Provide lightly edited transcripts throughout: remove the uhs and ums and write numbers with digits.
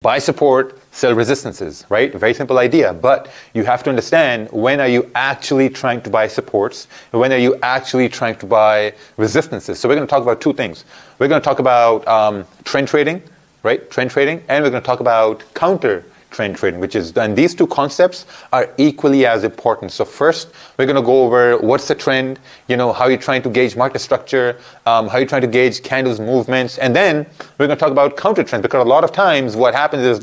Buy support, sell resistances, right? Very simple idea, but you have to understand when are you actually trying to buy supports, and when are you actually trying to buy resistances. So we're going to talk about two things. We're going to talk about trend trading, right? Trend trading, and we're going to talk about counter trend trading, and these two concepts are equally as important. So first, we're going to go over what's the trend, how you're trying to gauge market structure, how you're trying to gauge candles movements, and then we're going to talk about counter trends, because a lot of times what happens is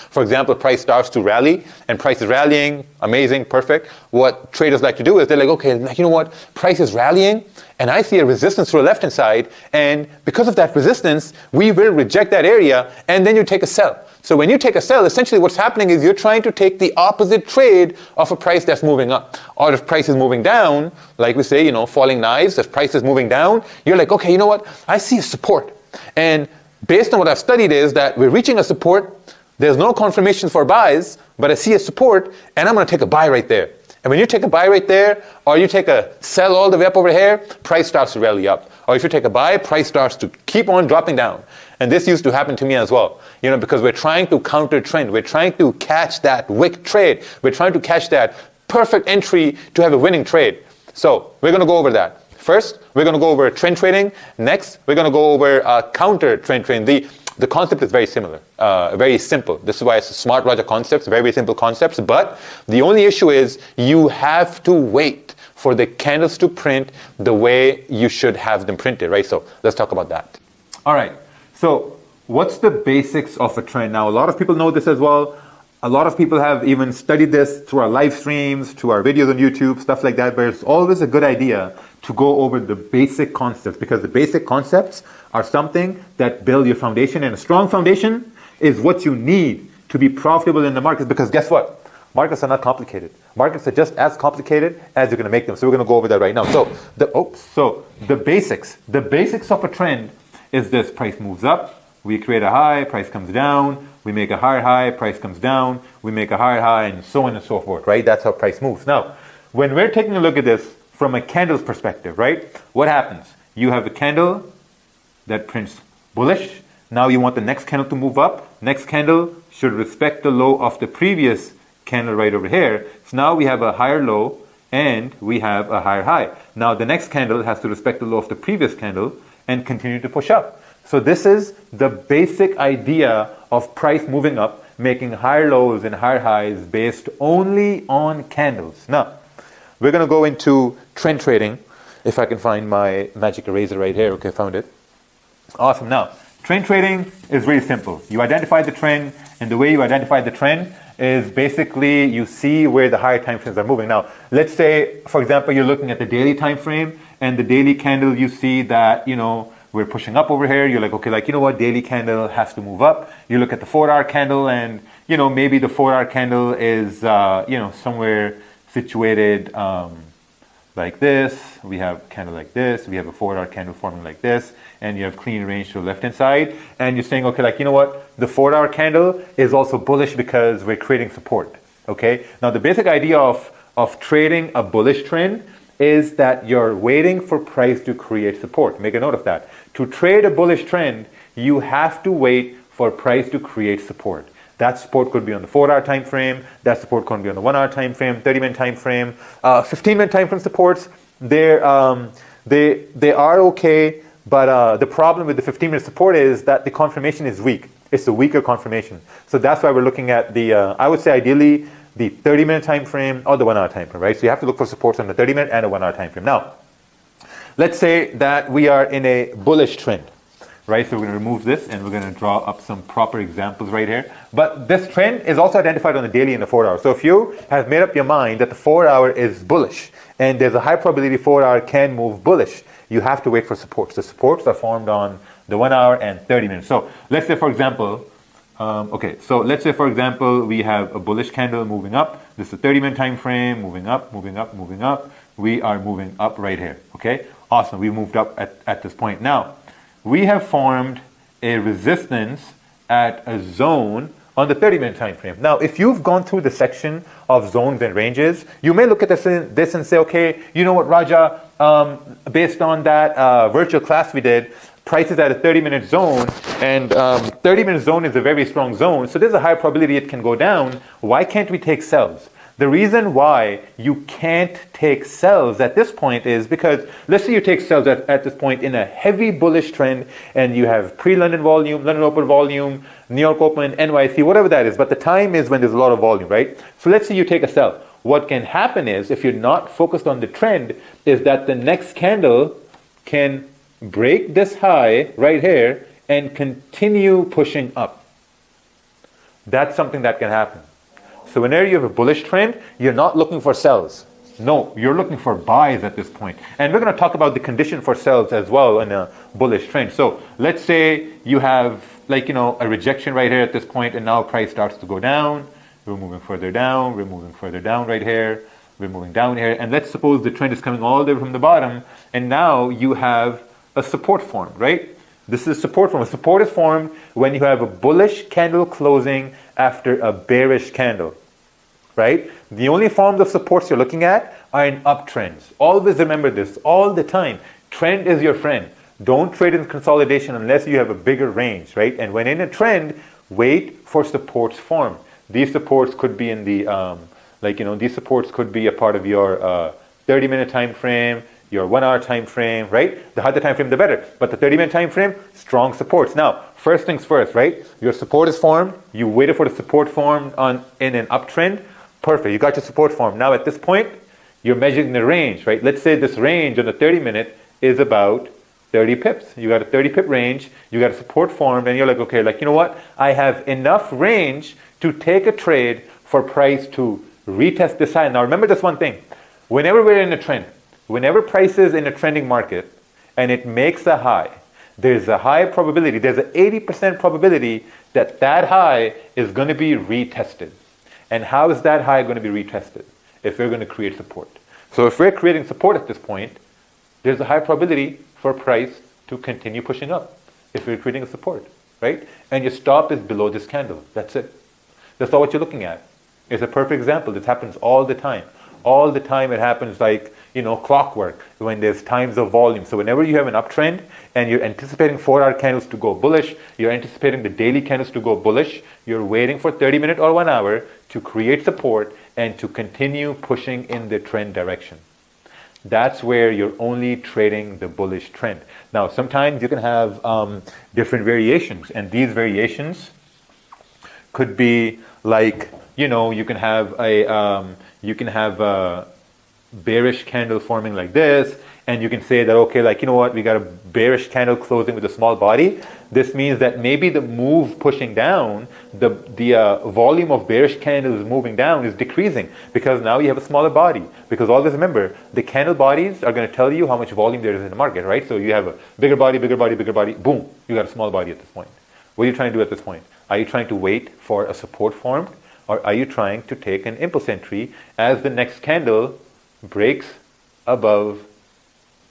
for example, price starts to rally and price is rallying, amazing, perfect. What traders like to do is they're like, okay, you know what, price is rallying and I see a resistance to the left hand side, and because of that resistance, we will reject that area, and then you take a sell. So when you take a sell, essentially what's happening is you're trying to take the opposite trade of a price that's moving up. Or if price is moving down, like we say, falling knives, if price is moving down, you're like, okay, you know what? I see a support. And based on what I've studied is that we're reaching a support, there's no confirmation for buys, but I see a support, and I'm going to take a buy right there. And when you take a buy right there, or you take a sell all the way up over here, price starts to rally up. Or if you take a buy, price starts to keep on dropping down. And this used to happen to me as well, because we're trying to counter trend. We're trying to catch that wick trade. We're trying to catch that perfect entry to have a winning trade. So we're going to go over that. First, we're going to go over trend trading. Next, we're going to go over counter trend trading. The concept is very similar, very simple. This is why it's a smart Raja concepts, very, very simple concepts. But the only issue is you have to wait for the candles to print the way you should have them printed, right? So let's talk about that. All right. So what's the basics of a trend? Now, a lot of people know this as well. A lot of people have even studied this through our live streams, to our videos on YouTube, stuff like that. But it's always a good idea to go over the basic concepts, because the basic concepts are something that build your foundation. And a strong foundation is what you need to be profitable in the markets, because guess what? Markets are not complicated. Markets are just as complicated as you're going to make them. So we're going to go over that right now. So the basics of a trend is this: price moves up, we create a high, price comes down, we make a higher high, price comes down, we make a higher high, and so on and so forth, right? That's how price moves. Now, when we're taking a look at this from a candle's perspective, right? What happens? You have a candle that prints bullish. Now you want the next candle to move up. Next candle should respect the low of the previous candle right over here. So now we have a higher low and we have a higher high. Now the next candle has to respect the low of the previous candle and continue to push up. So this is the basic idea of price moving up, making higher lows and higher highs based only on candles. Now, we're going to go into trend trading. If I can find my magic eraser right here. Okay, found it. Awesome. Now, trend trading is really simple. You identify the trend, and the way you identify the trend is basically you see where the higher time frames are moving. Now, let's say, for example, you're looking at the daily time frame, and the daily candle, you see that, we're pushing up over here. You're like, okay, daily candle has to move up. You look at the 4-hour candle, and, maybe the 4-hour candle is, somewhere situated like this. We have candle like this. We have a 4-hour candle forming like this, and you have clean range to the left-hand side. And you're saying, okay, the 4-hour candle is also bullish because we're creating support. Okay. Now, the basic idea of trading a bullish trend is that you're waiting for price to create support. Make a note of that. To trade a bullish trend, you have to wait for price to create support. That support could be on the 4-hour time frame. That support could be on the 1-hour time frame, 30-minute time frame, 15-minute time frame supports. They are okay, but the problem with the 15-minute support is that the confirmation is weak. It's a weaker confirmation. So that's why we're looking at the, I would say ideally, the 30-minute time frame or the 1-hour time frame, right? So you have to look for supports on the 30-minute and a 1-hour time frame. Now, let's say that we are in a bullish trend, right? So we're going to remove this and we're going to draw up some proper examples right here. But this trend is also identified on the daily and the 4-hour. So if you have made up your mind that the 4-hour is bullish and there's a high probability 4-hour can move bullish, you have to wait for supports. The supports are formed on the 1-hour and 30 minutes. So let's say, for example, we have a bullish candle moving up. This is a 30-minute time frame, moving up, moving up, moving up. We are moving up right here. Okay, awesome. We moved up at this point. Now, we have formed a resistance at a zone on the 30-minute time frame. Now, if you've gone through the section of zones and ranges, you may look at this and say, okay, you know what, Raja, based on that virtual class we did, price is at a 30-minute zone, and 30-minute zone is a very strong zone, so there's a high probability it can go down. Why can't we take sells? The reason why you can't take sells at this point is because, let's say you take sells at this point in a heavy bullish trend, and you have pre-London volume, London open volume, New York open, NYC, whatever that is, but the time is when there's a lot of volume, right? So let's say you take a sell. What can happen is, if you're not focused on the trend, is that the next candle can break this high right here and continue pushing up. That's something that can happen. So whenever you have a bullish trend, you're not looking for sells. No, you're looking for buys at this point. And we're going to talk about the condition for sells as well in a bullish trend. So let's say you have a rejection right here at this point, and now price starts to go down. We're moving further down. We're moving further down right here. We're moving down here. And let's suppose the trend is coming all the way from the bottom, and now you have a support formed, right? This is support form. A support is formed when you have a bullish candle closing after a bearish candle, right? The only forms of supports you're looking at are in uptrends. Always remember this all the time. Trend is your friend. Don't trade in consolidation unless you have a bigger range, right? And when in a trend, wait for supports form. These supports could be in the, these supports could be a part of your 30-minute time frame, your 1 hour time frame, right? The higher the time frame, the better. But the 30-minute time frame, strong supports. Now, first things first, right? Your support is formed. You waited for the support formed in an uptrend. Perfect. You got your support formed. Now, at this point, you're measuring the range, right? Let's say this range on the 30-minute is about 30 pips. You got a 30 pip range. You got a support formed, and you're like, okay, you know what? I have enough range to take a trade for price to retest this high. Now, remember this one thing. Whenever we're in a trend, whenever price is in a trending market and it makes a high, there's a high probability, there's an 80% probability that that high is going to be retested. And how is that high going to be retested? If we're going to create support. So if we're creating support at this point, there's a high probability for price to continue pushing up if we're creating a support, right? And your stop is below this candle. That's it. That's all what you're looking at. It's a perfect example. This happens all the time. All the time it happens like, clockwork when there's times of volume. So whenever you have an uptrend and you're anticipating 4-hour candles to go bullish, you're anticipating the daily candles to go bullish, you're waiting for 30-minute or 1 hour to create support and to continue pushing in the trend direction. That's where you're only trading the bullish trend. Now, sometimes you can have different variations, and these variations could be like, you can have a bearish candle forming like this, and you can say that, okay, we got a bearish candle closing with a small body. This means that maybe the move pushing down, the volume of bearish candles moving down is decreasing because now you have a smaller body. Because always remember, the candle bodies are going to tell you how much volume there is in the market, right? So you have a bigger body, bigger body, bigger body, boom, you got a small body at this point. What are you trying to do at this point? Are you trying to wait for a support formed, or are you trying to take an impulse entry as the next candle breaks above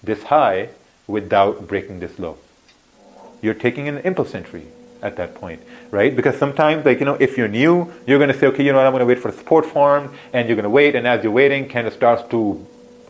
this high without breaking this low? You're taking an impulse entry at that point, right? Because sometimes, if you're new, you're going to say, okay, I'm going to wait for the support form, and you're going to wait, and as you're waiting, candle starts to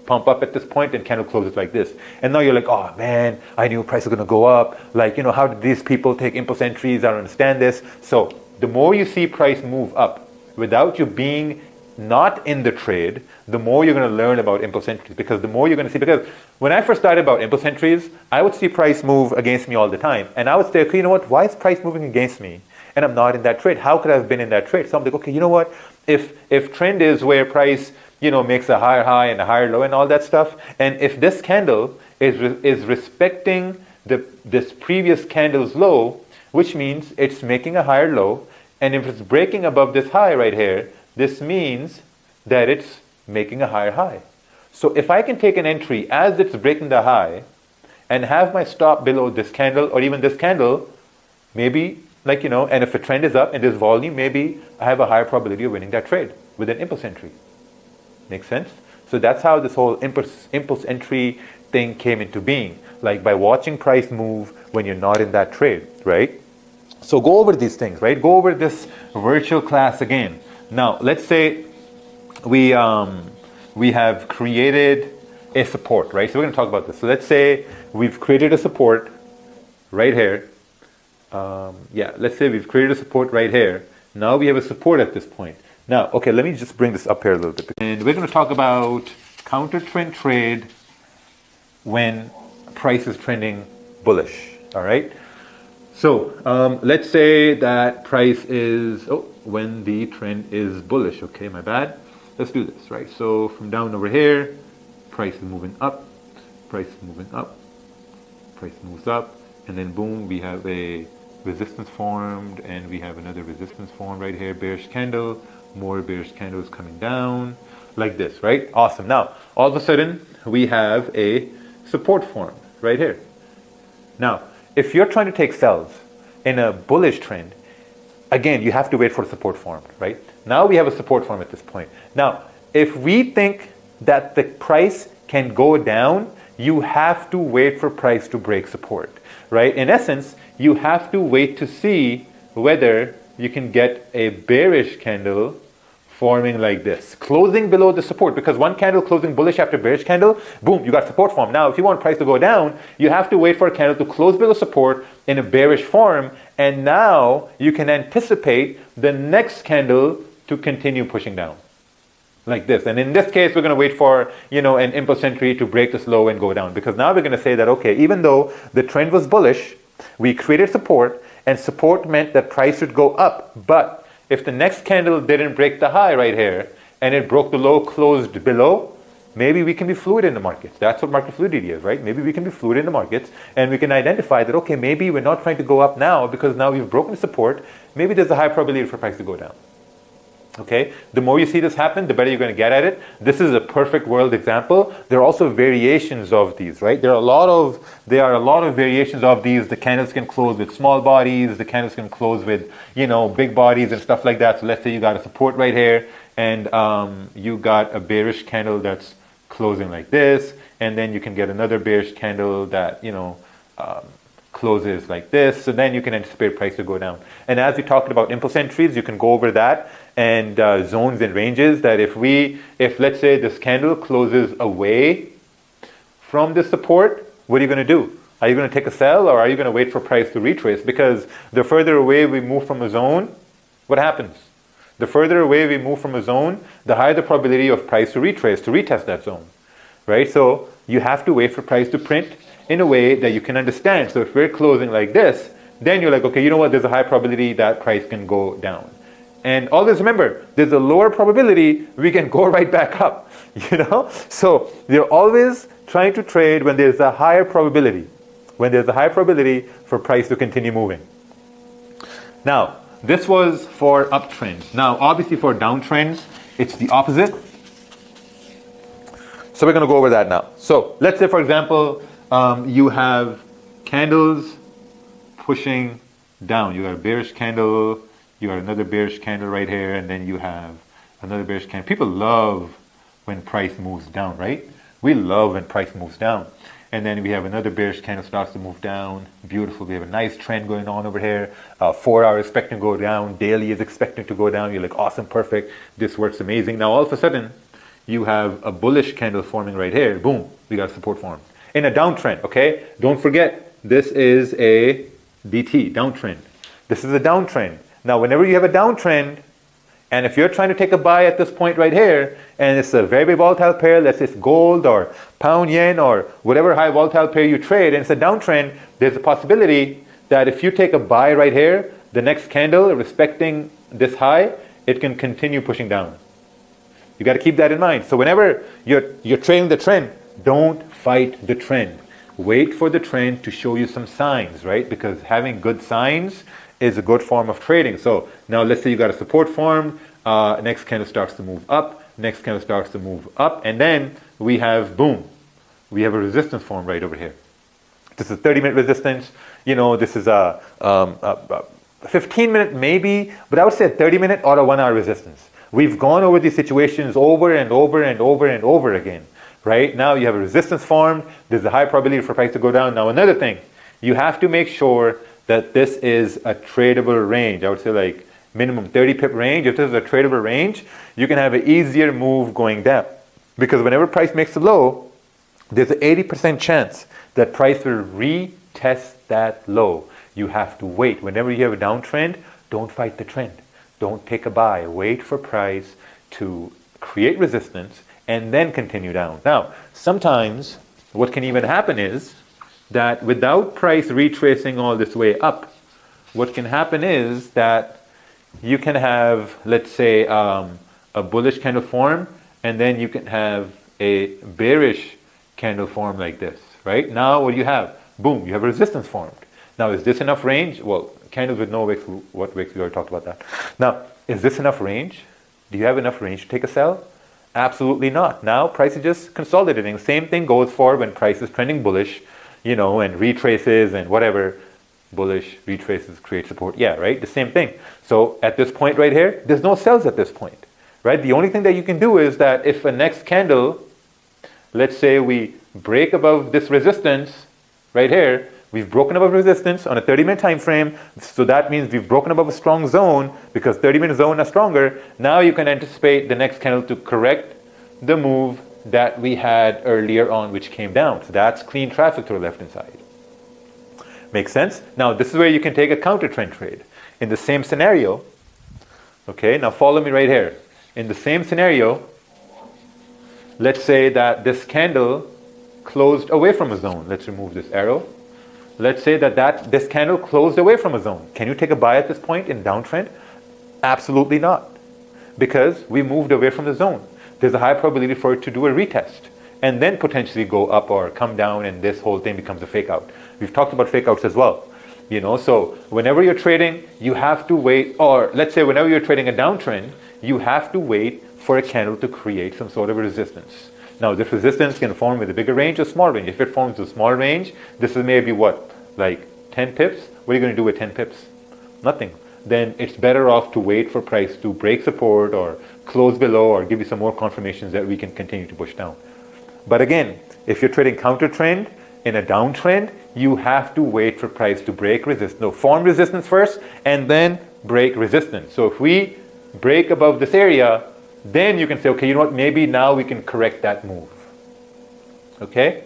pump up at this point, and candle closes like this. And now you're like, oh man, I knew price was going to go up. How did these people take impulse entries? I don't understand this. So the more you see price move up without you being not in the trade, the more you're going to learn about impulse entries, because the more you're going to see, because when I first started about impulse entries, I would see price move against me all the time. And I would say, okay, why is price moving against me? And I'm not in that trade. How could I have been in that trade? So I'm like, okay, if trend is where price, makes a higher high and a higher low and all that stuff, and if this candle is respecting this previous candle's low, which means it's making a higher low, and if it's breaking above this high right here, this means that it's making a higher high. So if I can take an entry as it's breaking the high and have my stop below this candle or even this candle, maybe and if a trend is up and there's volume, maybe I have a higher probability of winning that trade with an impulse entry. Make sense? So that's how this whole impulse entry thing came into being, by watching price move when you're not in that trade, right? So go over these things, right? Go over this virtual class again. Now, let's say we have created a support, right? So we're going to talk about this. So let's say we've created a support right here. Yeah, let's say we've created a support right here. Now we have a support at this point. Now, okay, let me just bring this up here a little bit. And we're going to talk about counter trend trade when price is trending bullish. All right. So let's say that price is, when the trend is bullish. Okay, my bad. Let's do this, right? So from down over here, price is moving up, price is moving up, price moves up, and then boom, we have a resistance formed, and we have another resistance formed right here, bearish candle, more bearish candles coming down, like this, right? Awesome. Now, all of a sudden, we have a support formed right here. Now, if you're trying to take sells in a bullish trend, again, you have to wait for support formed, right? Now we have a support form at this point. Now, if we think that the price can go down, you have to wait for price to break support, right? In essence, you have to wait to see whether you can get a bearish candle forming like this, closing below the support, because one candle closing bullish after bearish candle, boom, you got support form. Now, if you want price to go down, you have to wait for a candle to close below support in a bearish form, and now you can anticipate the next candle to continue pushing down like this. And in this case, we're going to wait for, an impulse entry to break this low and go down, because now we're going to say that, okay, even though the trend was bullish, we created support, and support meant that price would go up. But if the next candle didn't break the high right here, and it broke the low, closed below, maybe we can be fluid in the markets. That's what market fluidity is, right? Maybe we can be fluid in the markets, and we can identify that, okay, maybe we're not trying to go up now because now we've broken support. Maybe there's a high probability for price to go down. Okay, the more you see this happen, the better you're going to get at it. This is a perfect world example. There are also variations of these, right? There are a lot of variations of these. The candles can close with small bodies. The candles can close with, big bodies and stuff like that. So let's say you got a support right here, and you got a bearish candle that's closing like this, and then you can get another bearish candle that, closes like this. So then you can anticipate price to go down. And as we talked about impulse entries, you can go over that and zones and ranges, that if let's say this candle closes away from the support, what are you going to do? Are you going to take a sell, or are you going to wait for price to retrace? Because the further away we move from a zone, what happens? The further away we move from a zone, the higher the probability of price to retrace, to retest that zone, right? So you have to wait for price to print in a way that you can understand. So if we're closing like this, then you're like, okay, you know what? There's a high probability that price can go down. And always remember, there's a lower probability we can go right back up, So you're always trying to trade when there's a higher probability, for price to continue moving. Now, this was for uptrends. Now, obviously for downtrends, it's the opposite. So we're going to go over that now. So let's say, for example, you have candles pushing down. You got a bearish candle, you got another bearish candle right here, and then you have another bearish candle. People love when price moves down, right? We love when price moves down. And then we have another bearish candle starts to move down. Beautiful. We have a nice trend going on over here. 4 hour expecting to go down. Daily is expecting to go down. You're like, awesome, perfect. This works amazing. Now all of a sudden, you have a bullish candle forming right here. Boom, we got support form. In a downtrend, okay? Don't forget, this is a DT, downtrend. This is a downtrend. Now, whenever you have a downtrend, and if you're trying to take a buy at this point right here, and it's a very, very volatile pair, let's say it's gold or pound yen or whatever high volatile pair you trade, and it's a downtrend, there's a possibility that if you take a buy right here, the next candle, respecting this high, it can continue pushing down. You got to keep that in mind. So whenever you're trading the trend, don't fight the trend. Wait for the trend to show you some signs, right? Because having good signs is a good form of trading. So now let's say you got a support form, next candle starts to move up, next candle starts to move up, and then we have, boom, we have a resistance form right over here. This is 30-minute resistance. This is a 15-minute maybe, but I would say a 30-minute or a 1 hour resistance. We've gone over these situations over and over and over and over again, right? Now you have a resistance formed. There's a high probability for price to go down. Now another thing, you have to make sure that this is a tradable range. I would say like minimum 30 pip range. If this is a tradable range, you can have an easier move going down. Because whenever price makes a low, there's an 80% chance that price will test that low. You have to wait. Whenever you have a downtrend, don't fight the trend. Don't take a buy. Wait for price to create resistance and then continue down. Now, sometimes what can even happen is that without price retracing all this way up, what can happen is that you can have, let's say, a bullish candle form, and then you can have a bearish candle form like this, right? Now what do you have? Boom, you have a resistance formed. Now, is this enough range? Well, candles with no wicks, what wicks, we already talked about that. Now, is this enough range? Do you have enough range to take a sell? Absolutely not. Now, price is just consolidating. Same thing goes for when price is trending bullish, and retraces and whatever. Bullish, retraces, create support. Yeah, right? The same thing. So at this point right here, there's no sells at this point, right? The only thing that you can do is that if a next candle, let's say we break above this resistance right here, we've broken above resistance on a 30-minute time frame, so that means we've broken above a strong zone because 30-minute zone are stronger. Now you can anticipate the next candle to correct the move that we had earlier on, which came down. So that's clean traffic to the left-hand side. Makes sense? Now this is where you can take a counter trend trade. In the same scenario, okay, now follow me right here. In the same scenario, let's say that this candle closed away from a zone. Let's remove this arrow. Let's say that this candle closed away from a zone. Can you take a buy at this point in downtrend? Absolutely not. Because we moved away from the zone. There's a high probability for it to do a retest and then potentially go up or come down, and this whole thing becomes a fake out. We've talked about fake outs as well. So whenever you're trading, you have to wait, or let's say whenever you're trading a downtrend, you have to wait for a candle to create some sort of a resistance. Now, this resistance can form with a bigger range or small range. If it forms a small range, this is maybe what, like 10 pips? What are you going to do with 10 pips? Nothing. Then it's better off to wait for price to break support or close below or give you some more confirmations that we can continue to push down. But again, if you're trading counter trend in a downtrend, you have to wait for price to break resistance. No, form resistance first and then break resistance. So if we break above this area, then you can say, okay, you know what, maybe now we can correct that move. Okay?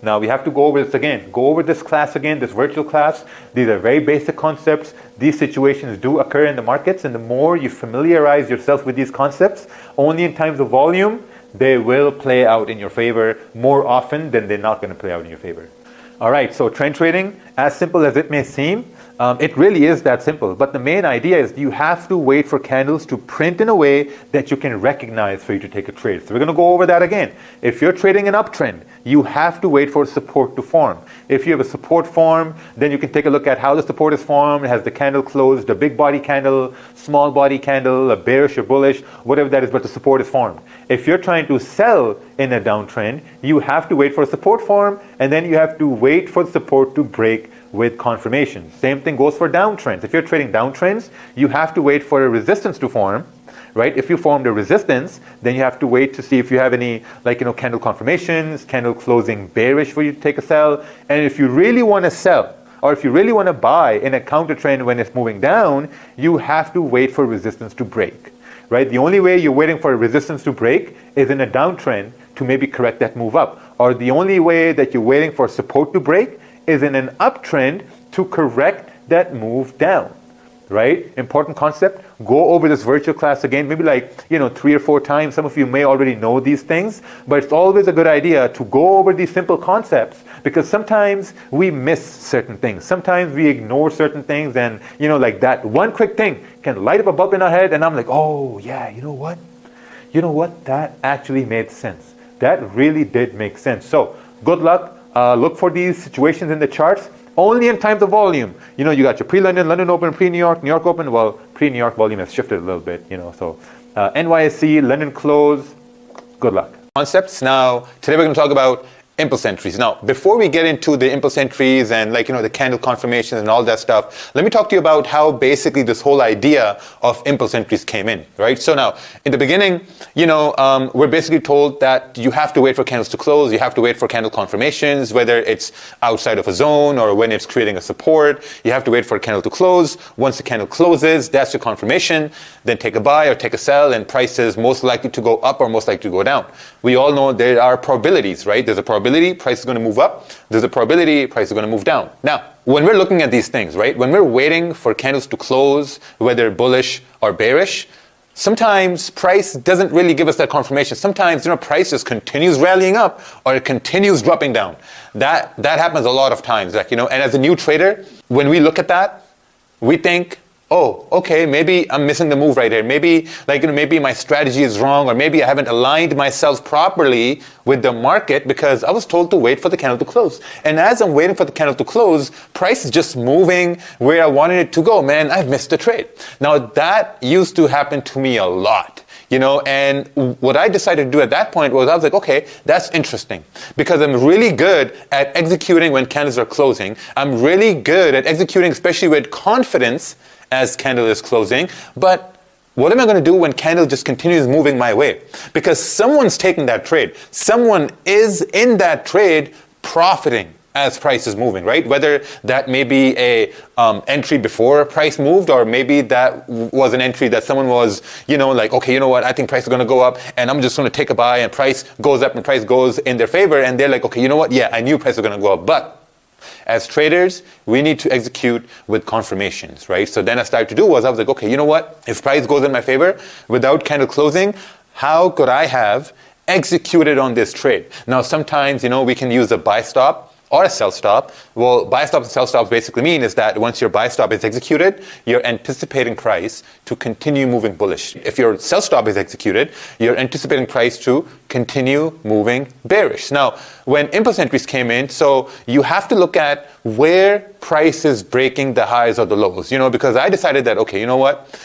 Now we have to go over this again. Go over this class again, this virtual class. These are very basic concepts. These situations do occur in the markets, and the more you familiarize yourself with these concepts, only in times of volume, they will play out in your favor more often than they're not going to play out in your favor. All right, so trend trading, as simple as it may seem, it really is that simple. But the main idea is you have to wait for candles to print in a way that you can recognize for you to take a trade. So we're going to go over that again. If you're trading an uptrend, you have to wait for support to form. If you have a support form, then you can take a look at how the support is formed. Has the candle closed, a big body candle, small body candle, a bearish or bullish, whatever that is, but the support is formed. If you're trying to sell in a downtrend, you have to wait for a support form, and then you have to wait for the support to break with confirmation. Same thing goes for downtrends. If you're trading downtrends, you have to wait for a resistance to form, right? If you formed a resistance, then you have to wait to see if you have any, candle confirmations, candle closing bearish for you to take a sell. And if you really want to sell, or if you really want to buy in a counter trend when it's moving down, you have to wait for resistance to break, right? The only way you're waiting for a resistance to break is in a downtrend to maybe correct that move up. Or the only way that you're waiting for support to break is in an uptrend to correct that move down, right? Important concept. Go over this virtual class again, maybe 3 or 4 times. Some of you may already know these things, but it's always a good idea to go over these simple concepts, because sometimes we miss certain things. Sometimes we ignore certain things, and that one quick thing can light up a bulb in our head, and I'm like, oh yeah, you know what? That actually made sense. That really did make sense. So good luck. Look for these situations in the charts only in times of volume. You got your pre-London, London Open, pre-New York, New York Open. Well, pre-New York volume has shifted a little bit, so NYSE, London close. Good luck. Concepts. Now, today we're going to talk about impulse entries. Now, before we get into the impulse entries and the candle confirmations and all that stuff, let me talk to you about how basically this whole idea of impulse entries came in, right? So now, in the beginning, we're basically told that you have to wait for candles to close, you have to wait for candle confirmations, whether it's outside of a zone or when it's creating a support, you have to wait for a candle to close. Once the candle closes, that's your confirmation, then take a buy or take a sell, and price is most likely to go up or most likely to go down. We all know there are probabilities, right? There's a probability probability price is going to move up. There's a probability price is going to move down. Now, when we're looking at these things, right, when we're waiting for candles to close, whether bullish or bearish, sometimes price doesn't really give us that confirmation. Sometimes, price just continues rallying up or it continues dropping down. That happens a lot of times. And as a new trader, when we look at that, we think, oh, okay, maybe I'm missing the move right here. Maybe maybe my strategy is wrong, or maybe I haven't aligned myself properly with the market because I was told to wait for the candle to close. And as I'm waiting for the candle to close, price is just moving where I wanted it to go. Man, I've missed a trade. Now that used to happen to me a lot. And what I decided to do at that point was I was like, okay, that's interesting because I'm really good at executing when candles are closing. I'm really good at executing, especially with confidence as candle is closing. But what am I going to do when candle just continues moving my way? Because someone's taking that trade. Someone is in that trade profiting as price is moving, right? Whether that may be a entry before price moved, or maybe that was an entry that someone was, like, okay, you know what? I think price is going to go up and I'm just going to take a buy, and price goes up and price goes in their favor. And they're like, okay, you know what? Yeah, I knew price was going to go up. But as traders, we need to execute with confirmations, right? So then I started to do was I was like, okay, you know what? If price goes in my favor without candle closing, how could I have executed on this trade? Now, sometimes, we can use a buy stop or a sell stop. Well, buy stop and sell stops basically mean is that once your buy stop is executed, you're anticipating price to continue moving bullish. If your sell stop is executed, you're anticipating price to continue moving bearish. Now, when impulse entries came in, so you have to look at where price is breaking the highs or the lows, because I decided that, okay, you know what?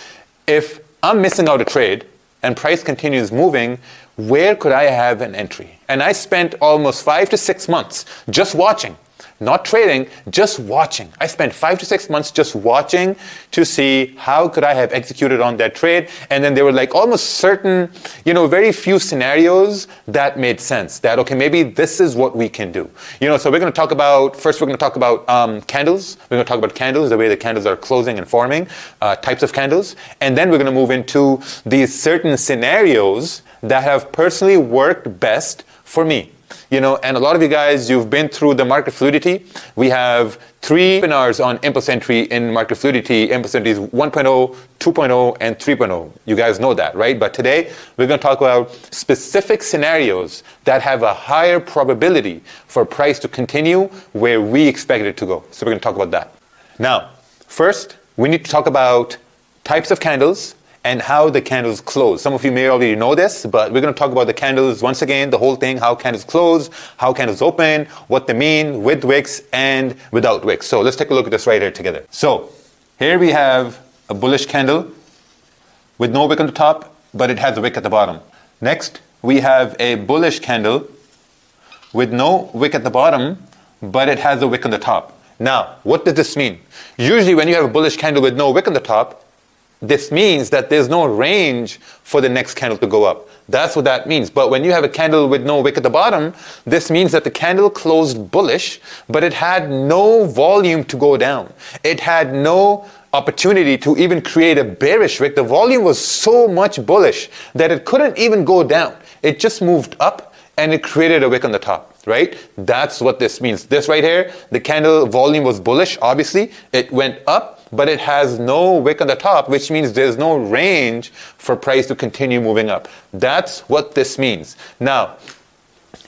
If I'm missing out a trade and price continues moving, where could I have an entry? And I spent almost 5 to 6 months just watching, not trading, just watching. I spent 5 to 6 months just watching to see how could I have executed on that trade. And then there were like almost certain, very few scenarios that made sense. That, okay, maybe this is what we can do. So we're going to talk about, first we're going to talk about candles. We're going to talk about candles, the way the candles are closing and forming, types of candles. And then we're going to move into these certain scenarios that have personally worked best for me. And a lot of you guys, you've been through the market fluidity. We have 3 webinars on impulse entry in market fluidity. Impulse entry is 1.0, 2.0, and 3.0. You guys know that, right? But today, we're going to talk about specific scenarios that have a higher probability for price to continue where we expect it to go. So we're going to talk about that. Now, first, we need to talk about types of candles and how the candles close. Some of you may already know this, but we're going to talk about the candles once again, the whole thing, how candles close, how candles open, what they mean with wicks and without wicks. So let's take a look at this right here together. So here we have a bullish candle with no wick on the top, but it has a wick at the bottom. Next, we have a bullish candle with no wick at the bottom, but it has a wick on the top. Now, what does this mean? Usually when you have a bullish candle with no wick on the top, this means that there's no range for the next candle to go up. That's what that means. But when you have a candle with no wick at the bottom, this means that the candle closed bullish, but it had no volume to go down. It had no opportunity to even create a bearish wick. The volume was so much bullish that it couldn't even go down. It just moved up and it created a wick on the top, right? That's what this means. This right here, the candle volume was bullish, obviously. It went up, but it has no wick on the top, which means there's no range for price to continue moving up. That's what this means. Now,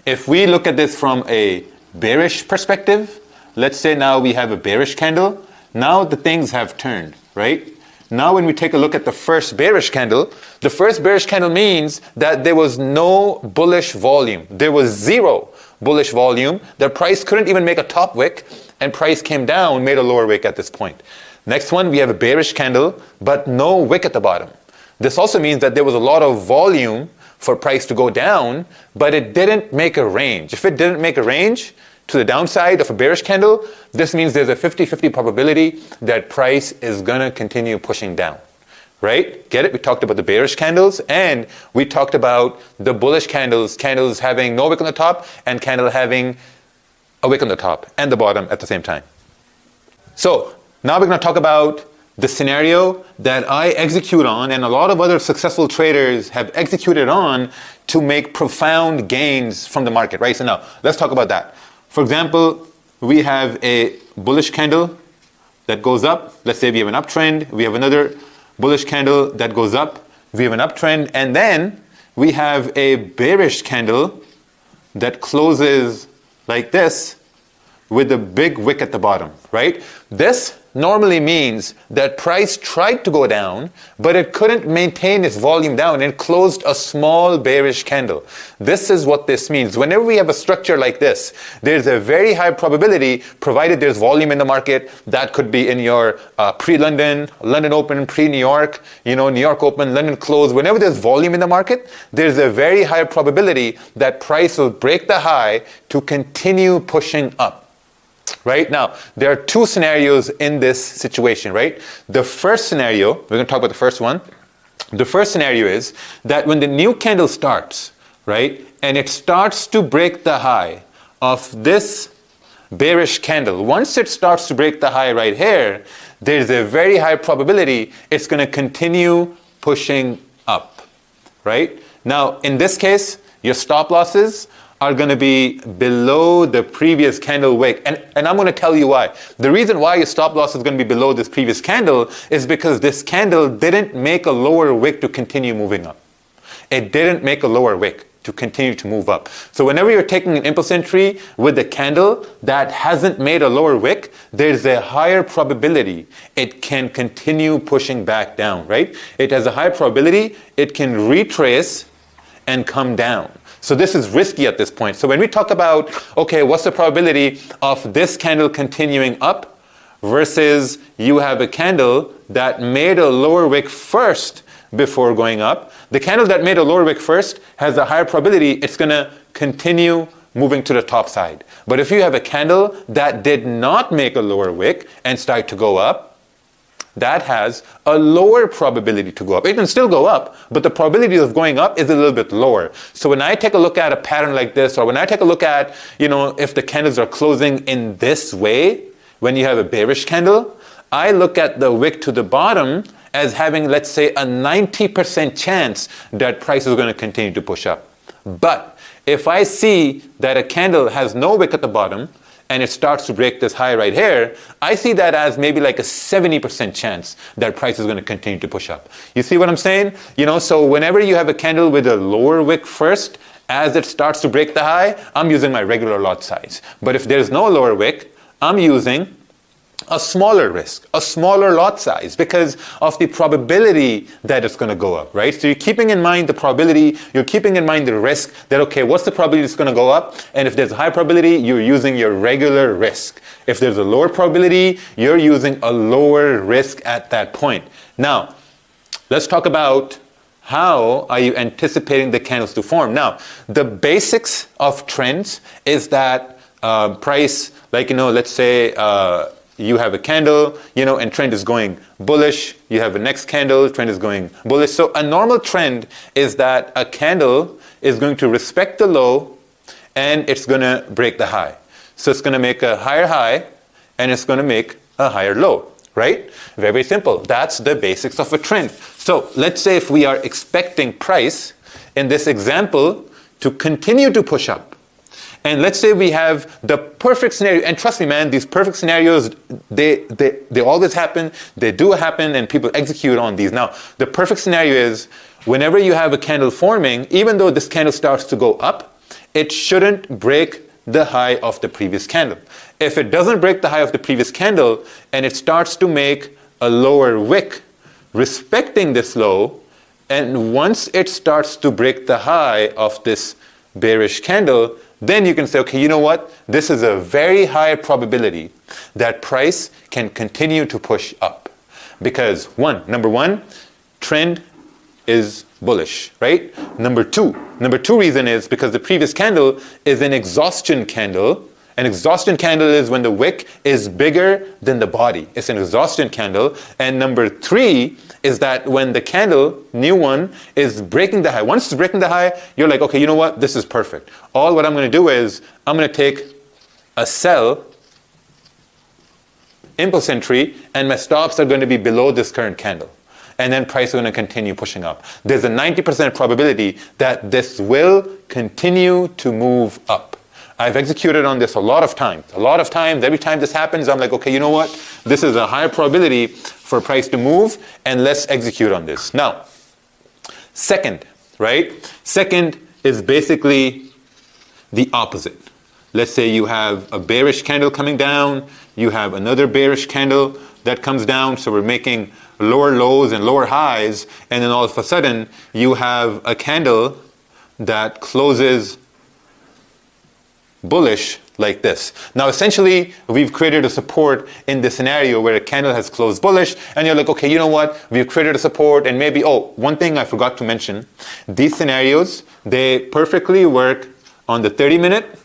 if we look at this from a bearish perspective, let's say now we have a bearish candle. Now the things have turned, right? Now when we take a look at the first bearish candle, the first bearish candle means that there was no bullish volume. There was zero bullish volume. The price couldn't even make a top wick, and price came down, made a lower wick at this point. Next one, we have a bearish candle, but no wick at the bottom. This also means that there was a lot of volume for price to go down, but it didn't make a range. If it didn't make a range to the downside of a bearish candle, this means there's a 50-50 probability that price is going to continue pushing down, right? Get it? We talked about the bearish candles, and we talked about the bullish candles, candles having no wick on the top and candle having a wick on the top and the bottom at the same time. So now we're going to talk about the scenario that I execute on and a lot of other successful traders have executed on to make profound gains from the market, right? So now, let's talk about that. For example, we have a bullish candle that goes up. Let's say we have an uptrend. We have another bullish candle that goes up. We have an uptrend. And then we have a bearish candle that closes like this with a big wick at the bottom, right? This normally means that price tried to go down, but it couldn't maintain its volume down and closed a small bearish candle. This is what this means. Whenever we have a structure like this, there's a very high probability, provided there's volume in the market, that could be in your pre-London, London Open, pre-New York, New York Open, London Close. Whenever there's volume in the market, there's a very high probability that price will break the high to continue pushing up. Right? Now, there are two scenarios in this situation, right? The first scenario, we're going to talk about the first one. The first scenario is that when the new candle starts, right, and it starts to break the high of this bearish candle, once it starts to break the high right here, there's a very high probability it's going to continue pushing up, right? Now, in this case, your stop losses are going to be below the previous candle wick. And I'm going to tell you why. The reason why your stop loss is going to be below this previous candle is because this candle didn't make a lower wick to continue moving up. It didn't make a lower wick to continue to move up. So whenever you're taking an impulse entry with a candle that hasn't made a lower wick, there's a higher probability it can continue pushing back down, right? It has a high probability it can retrace and come down. So this is risky at this point. So when we talk about, okay, what's the probability of this candle continuing up versus you have a candle that made a lower wick first before going up. The candle that made a lower wick first has a higher probability it's going to continue moving to the top side. But if you have a candle that did not make a lower wick and start to go up, that has a lower probability to go up. It can still go up, but the probability of going up is a little bit lower. So when I take a look at a pattern like this, or when I take a look at, if the candles are closing in this way, when you have a bearish candle, I look at the wick to the bottom as having, let's say, a 90% chance that price is going to continue to push up. But if I see that a candle has no wick at the bottom, and it starts to break this high right here, I see that as maybe like a 70% chance that price is going to continue to push up. You see what I'm saying? So whenever you have a candle with a lower wick first, as it starts to break the high, I'm using my regular lot size. But if there's no lower wick, I'm using a smaller risk, a smaller lot size, because of the probability that it's going to go up, right? So you're keeping in mind the probability, you're keeping in mind the risk that, okay, what's the probability it's going to go up? And if there's a high probability, you're using your regular risk. If there's a lower probability, you're using a lower risk at that point. Now, let's talk about how are you anticipating the candles to form. Now, the basics of trends is that price, let's say, you have a candle, and trend is going bullish. You have a next candle, trend is going bullish. So a normal trend is that a candle is going to respect the low and it's going to break the high. So it's going to make a higher high and it's going to make a higher low, right? Very simple. That's the basics of a trend. So let's say if we are expecting price in this example to continue to push up. And let's say we have the perfect scenario, and trust me, man, these perfect scenarios, they always happen, they do happen, and people execute on these. Now, the perfect scenario is whenever you have a candle forming, even though this candle starts to go up, it shouldn't break the high of the previous candle. If it doesn't break the high of the previous candle, and it starts to make a lower wick, respecting this low, and once it starts to break the high of this bearish candle, then you can say, okay, you know what? This is a very high probability that price can continue to push up. Because number one, trend is bullish, right? Number two reason is because the previous candle is an exhaustion candle. An exhaustion candle is when the wick is bigger than the body. It's an exhaustion candle. And number three is that when the candle, new one, is breaking the high. Once it's breaking the high, you're like, okay, you know what? This is perfect. What I'm going to do is I'm going to take a sell impulse entry, and my stops are going to be below this current candle. And then price is going to continue pushing up. There's a 90% probability that this will continue to move up. I've executed on this a lot of times. Every time this happens, I'm like, okay, you know what? This is a higher probability for price to move, and let's execute on this. Now, second, right? Second is basically the opposite. Let's say you have a bearish candle coming down, you have another bearish candle that comes down, so we're making lower lows and lower highs, and then all of a sudden you have a candle that closes bullish like this. Now essentially we've created a support in this scenario where a candle has closed bullish, and you're like, okay, you know what, we've created a support, and maybe, oh, one thing I forgot to mention, these scenarios, they perfectly work on the 30-minute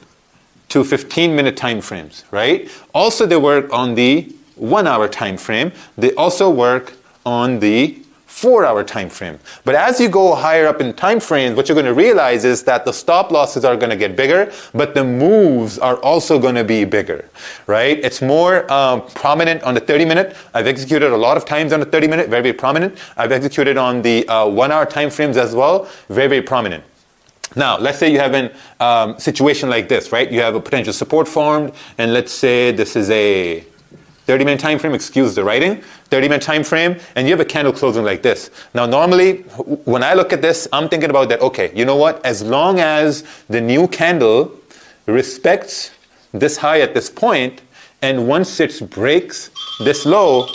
to 15-minute time frames, right? Also they work on the 1 hour time frame. They also work on the 4 hour time frame. But as you go higher up in time frames, what you're going to realize is that the stop losses are going to get bigger, but the moves are also going to be bigger, right? It's more prominent on the 30-minute. I've executed a lot of times on the 30-minute, very, very prominent. I've executed on the 1 hour time frames as well, very, very prominent. Now, let's say you have a situation like this, right? You have a potential support formed, and let's say this is a 30-minute time frame, excuse the writing, 30-minute time frame, and you have a candle closing like this. Now, normally, when I look at this, I'm thinking about that, okay, you know what? As long as the new candle respects this high at this point, and once it breaks this low,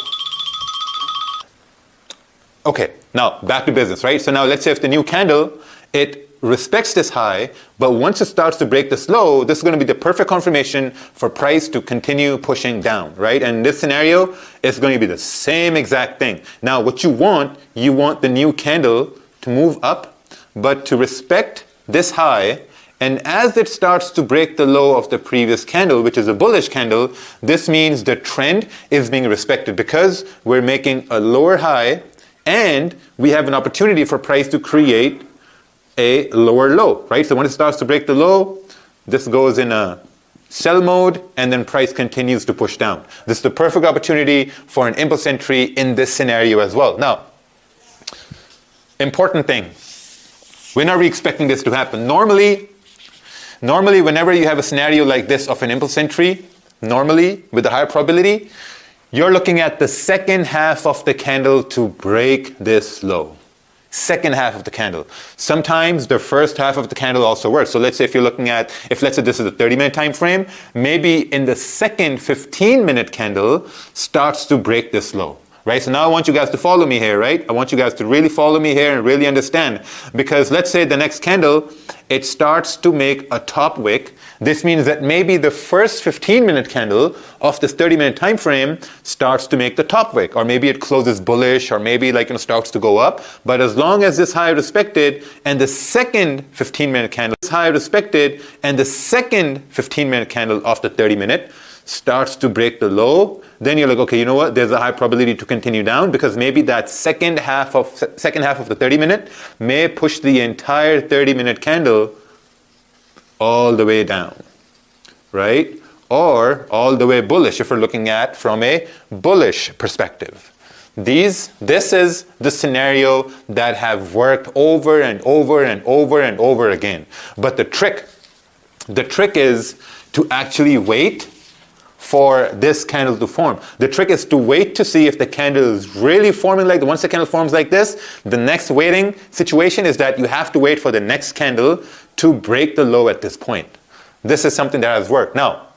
okay, now back to business, right? So now let's say if the new candle, it respects this high, but once it starts to break this low, this is going to be the perfect confirmation for price to continue pushing down, right? And in this scenario, it's going to be the same exact thing. Now, what you want the new candle to move up, but to respect this high, and as it starts to break the low of the previous candle, which is a bullish candle, this means the trend is being respected because we're making a lower high, and we have an opportunity for price to create a lower low, right? So when it starts to break the low, this goes in a sell mode, and then price continues to push down. This is the perfect opportunity for an impulse entry in this scenario as well. Now, important thing, when are we expecting this to happen? Normally, whenever you have a scenario like this of an impulse entry, normally with a higher probability, you're looking at the second half of the candle to break this low. Second half of the candle. Sometimes the first half of the candle also works. So let's say if you're looking at, let's say this is a 30-minute time frame, maybe in the second 15-minute candle starts to break this low, right? So now I want you guys to follow me here, right? I want you guys to really follow me here and really understand, because let's say the next candle, it starts to make a top wick. This means that maybe the first 15-minute candle of this 30-minute time frame starts to make the top wick, or maybe it closes bullish, or maybe starts to go up. But as long as this high respected, and the second 15-minute candle is high respected, and the second 15-minute candle of the 30-minute starts to break the low, then you're like, okay, you know what? There's a high probability to continue down, because maybe that second half of the 30-minute may push the entire 30-minute candle all the way down, right? Or all the way bullish if we're looking at from a bullish perspective. This is the scenario that have worked over and over and over and over again. But the trick is to actually wait for this candle to form. The trick is to wait to see if the candle is really forming like, once the candle forms like this, the next waiting situation is that you have to wait for the next candle to break the low at this point. This is something that has worked. Now,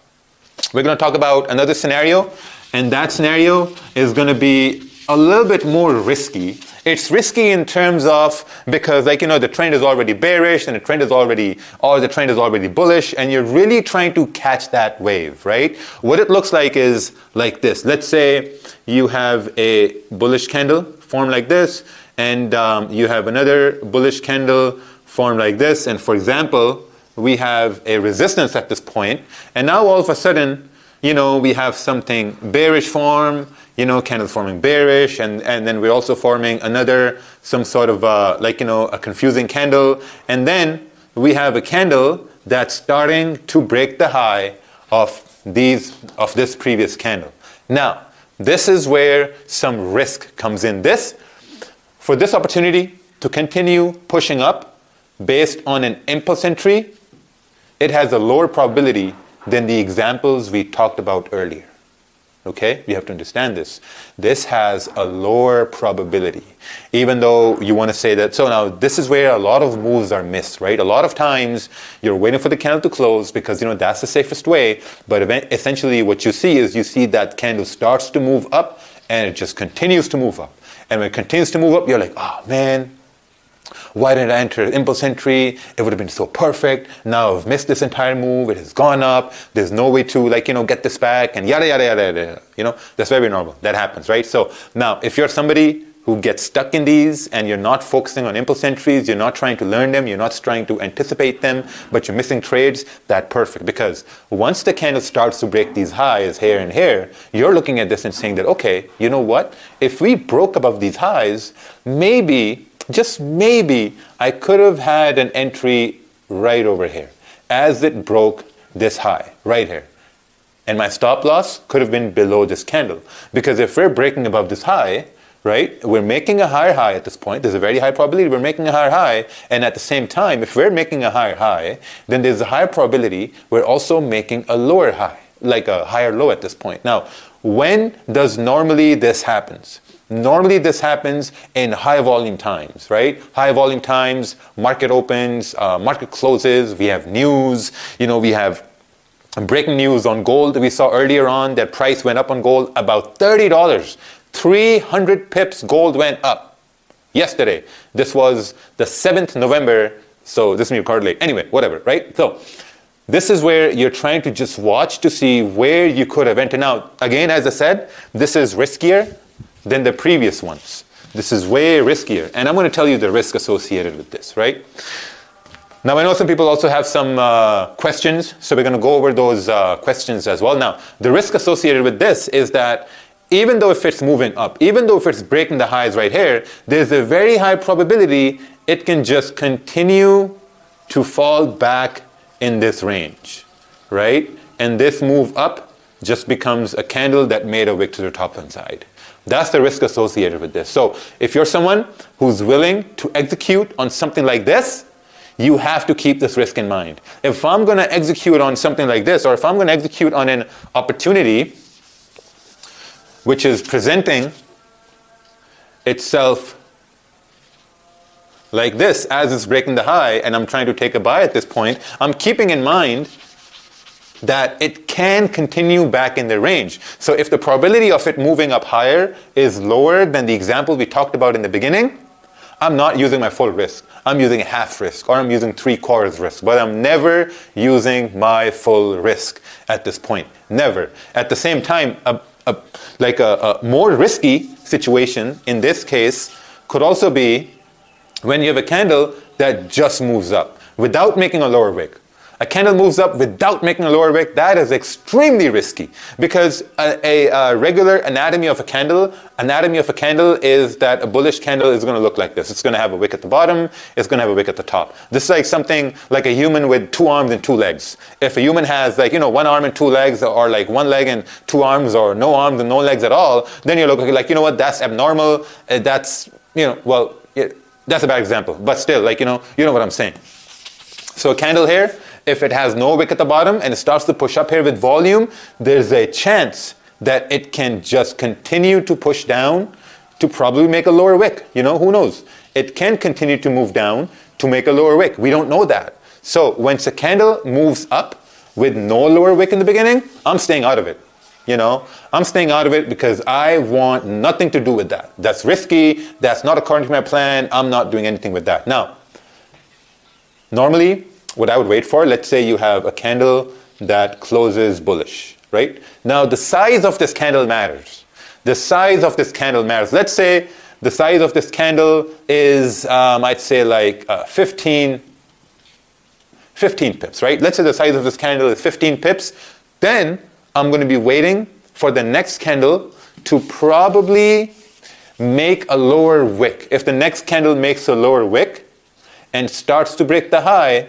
we're going to talk about another scenario, and that scenario is going to be a little bit more risky. It's risky in terms of, because the trend is already bearish, and the trend is already bullish, and you're really trying to catch that wave, right? What it looks like is like this. Let's say you have a bullish candle formed like this, and you have another bullish candle formed like this, and for example, we have a resistance at this point, and now all of a sudden, we have something bearish form, candle forming bearish, and then we're also forming some sort of a confusing candle, and then we have a candle that's starting to break the high of this previous candle. Now, This is where some risk comes in. For this opportunity to continue pushing up based on an impulse entry, it has a lower probability than the examples we talked about earlier. Okay, you have to understand this. This has a lower probability, even though you want to say that. So now this is where a lot of moves are missed, right? A lot of times you're waiting for the candle to close because that's the safest way. But essentially what you see is that candle starts to move up and it just continues to move up. And when it continues to move up, you're like, oh man, why didn't I enter impulse entry? It would have been so perfect. Now I've missed this entire move. It has gone up. There's no way to get this back and yada, yada, yada, yada. That's very normal. That happens, right? So now if you're somebody who gets stuck in these and you're not focusing on impulse entries, you're not trying to learn them, you're not trying to anticipate them, but you're missing trades, that's perfect. Because once the candle starts to break these highs here and here, you're looking at this and saying that, okay, you know what? If we broke above these highs, maybe, just maybe, I could have had an entry right over here as it broke this high right here. And my stop loss could have been below this candle. Because if we're breaking above this high, right, we're making a higher high at this point. There's a very high probability we're making a higher high. And at the same time, if we're making a higher high, then there's a higher probability we're also making a lower high, like a higher low at this point. Now, when does normally this happens? Normally this happens in high volume times, right? High volume times, market opens, market closes, we have news, we have breaking news on gold. We saw earlier on that price went up on gold about $30. 300 pips gold went up yesterday. This was the 7th November, so this may be card late. Anyway, whatever, right? So this is where you're trying to just watch to see where you could have entered. Now, again, as I said, this is riskier than the previous ones. This is way riskier. And I'm going to tell you the risk associated with this, right? Now, I know some people also have some questions, so we're going to go over those questions as well. Now, the risk associated with this is that even though if it's moving up, even though if it's breaking the highs right here, there's a very high probability it can just continue to fall back in this range, right? And this move up just becomes a candle that made a wick to the top hand side. That's the risk associated with this. So if you're someone who's willing to execute on something like this, you have to keep this risk in mind. If I'm going to execute on something like this, or if I'm going to execute on an opportunity which is presenting itself like this as it's breaking the high, and I'm trying to take a buy at this point, I'm keeping in mind that it can continue back in the range. So if the probability of it moving up higher is lower than the example we talked about in the beginning, I'm not using my full risk. I'm using a half risk, or I'm using 3/4 risk, but I'm never using my full risk at this point. Never. At the same time, a more risky situation in this case could also be when you have a candle that just moves up without making a lower wick. A candle moves up without making a lower wick, that is extremely risky, because a regular anatomy of a candle is that a bullish candle is going to look like this. It's going to have a wick at the bottom, it's going to have a wick at the top. This is like something like a human with 2 arms and 2 legs. If a human has 1 arm and 2 legs, or like 1 leg and 2 arms, or no arms and no legs at all, then you're looking like, what, that's abnormal. That's, that's a bad example, but still, you know what I'm saying. So a candle here, if it has no wick at the bottom and it starts to push up here with volume, there's a chance that it can just continue to push down to probably make a lower wick. Who knows? It can continue to move down to make a lower wick. We don't know that. So once a candle moves up with no lower wick in the beginning, I'm staying out of it. I'm staying out of it because I want nothing to do with that. That's risky. That's not according to my plan. I'm not doing anything with that. Now, normally, what I would wait for, let's say you have a candle that closes bullish, right? Now, the size of this candle matters. The size of this candle matters. Let's say the size of this candle is, I'd say like 15 pips, right? Let's say the size of this candle is 15 pips. Then I'm going to be waiting for the next candle to probably make a lower wick. If the next candle makes a lower wick and starts to break the high,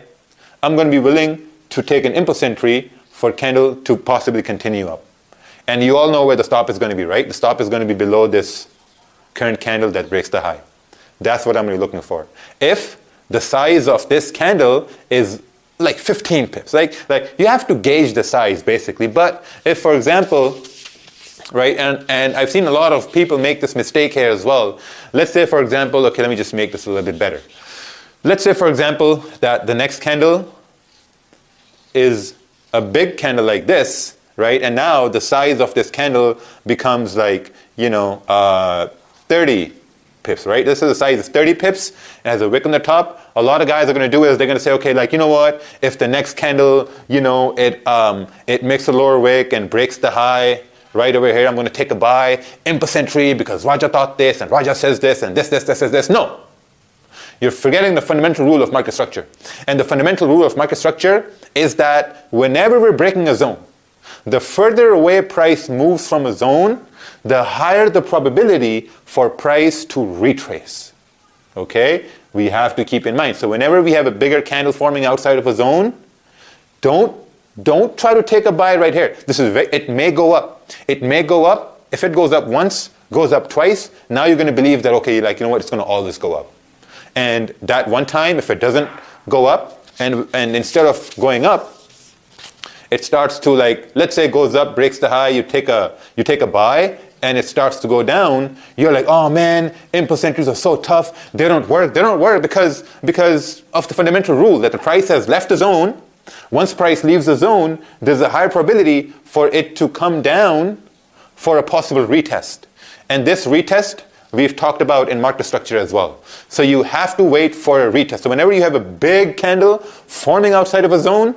I'm going to be willing to take an impulse entry for candle to possibly continue up. And you all know where the stop is going to be, right? The stop is going to be below this current candle that breaks the high. That's what I'm really looking for. If the size of this candle is like 15 pips, like you have to gauge the size basically. But if, for example, right, and I've seen a lot of people make this mistake here as well. Let's say, for example, okay, let me just make this a little bit better. Let's say, for example, that the next candle is a big candle like this, right? And now the size of this candle becomes like, 30 pips, right? This is the size, it's 30 pips. It has a wick on the top. A lot of guys are going to do is they're going to say, okay, like, you know what? If the next candle, it makes a lower wick and breaks the high, right over here, I'm going to take a buy, impulse entry, because Raja thought this, and Raja says this, and this. No. You're forgetting the fundamental rule of market structure. And the fundamental rule of market structure is that whenever we're breaking a zone, the further away price moves from a zone, the higher the probability for price to retrace. Okay? We have to keep in mind. So whenever we have a bigger candle forming outside of a zone, don't try to take a buy right here. It may go up. It may go up. If it goes up once, goes up twice, now you're going to believe that, okay, like, you know what, it's going to always go up. And that one time, if it doesn't go up, and instead of going up, it starts to, like, let's say it goes up, breaks the high, you take a buy, and it starts to go down, you're like, oh man, impulse entries are so tough, they don't work because of the fundamental rule that the price has left the zone. Once price leaves the zone, there's a higher probability for it to come down for a possible retest. And this retest, we've talked about in market structure as well. So you have to wait for a retest. So whenever you have a big candle forming outside of a zone,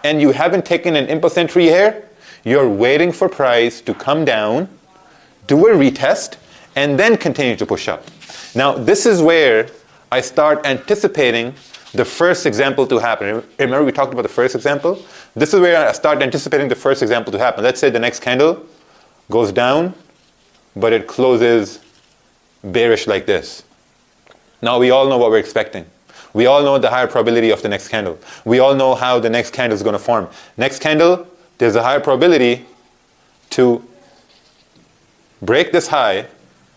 and you haven't taken an impulse entry here, you're waiting for price to come down, do a retest, and then continue to push up. Now, this is where I start anticipating the first example to happen. Remember we talked about the first example? This is where I start anticipating the first example to happen. Let's say the next candle goes down, but it closes bearish like this. Now we all know what we're expecting. We all know the higher probability of the next candle. We all know how the next candle is going to form. Next candle, there's a higher probability to break this high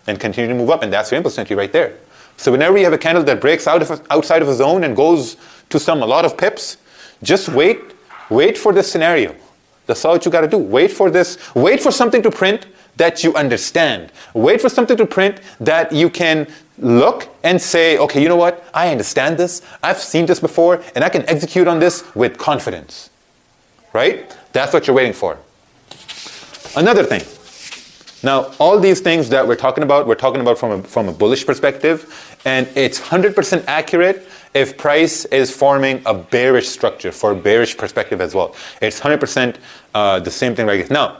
and continue to move up, and that's your impulse entry right there. So whenever you have a candle that breaks outside of a zone and goes to a lot of pips, just wait for this scenario. That's all you got to do. Wait for this. Wait for something to print that you understand. Wait for something to print that you can look and say, okay, you know what? I understand this. I've seen this before, and I can execute on this with confidence. Right? That's what you're waiting for. Another thing. Now, all these things that we're talking about from a bullish perspective, and it's 100% accurate if price is forming a bearish structure for a bearish perspective as well. It's 100% the same thing right here. Now,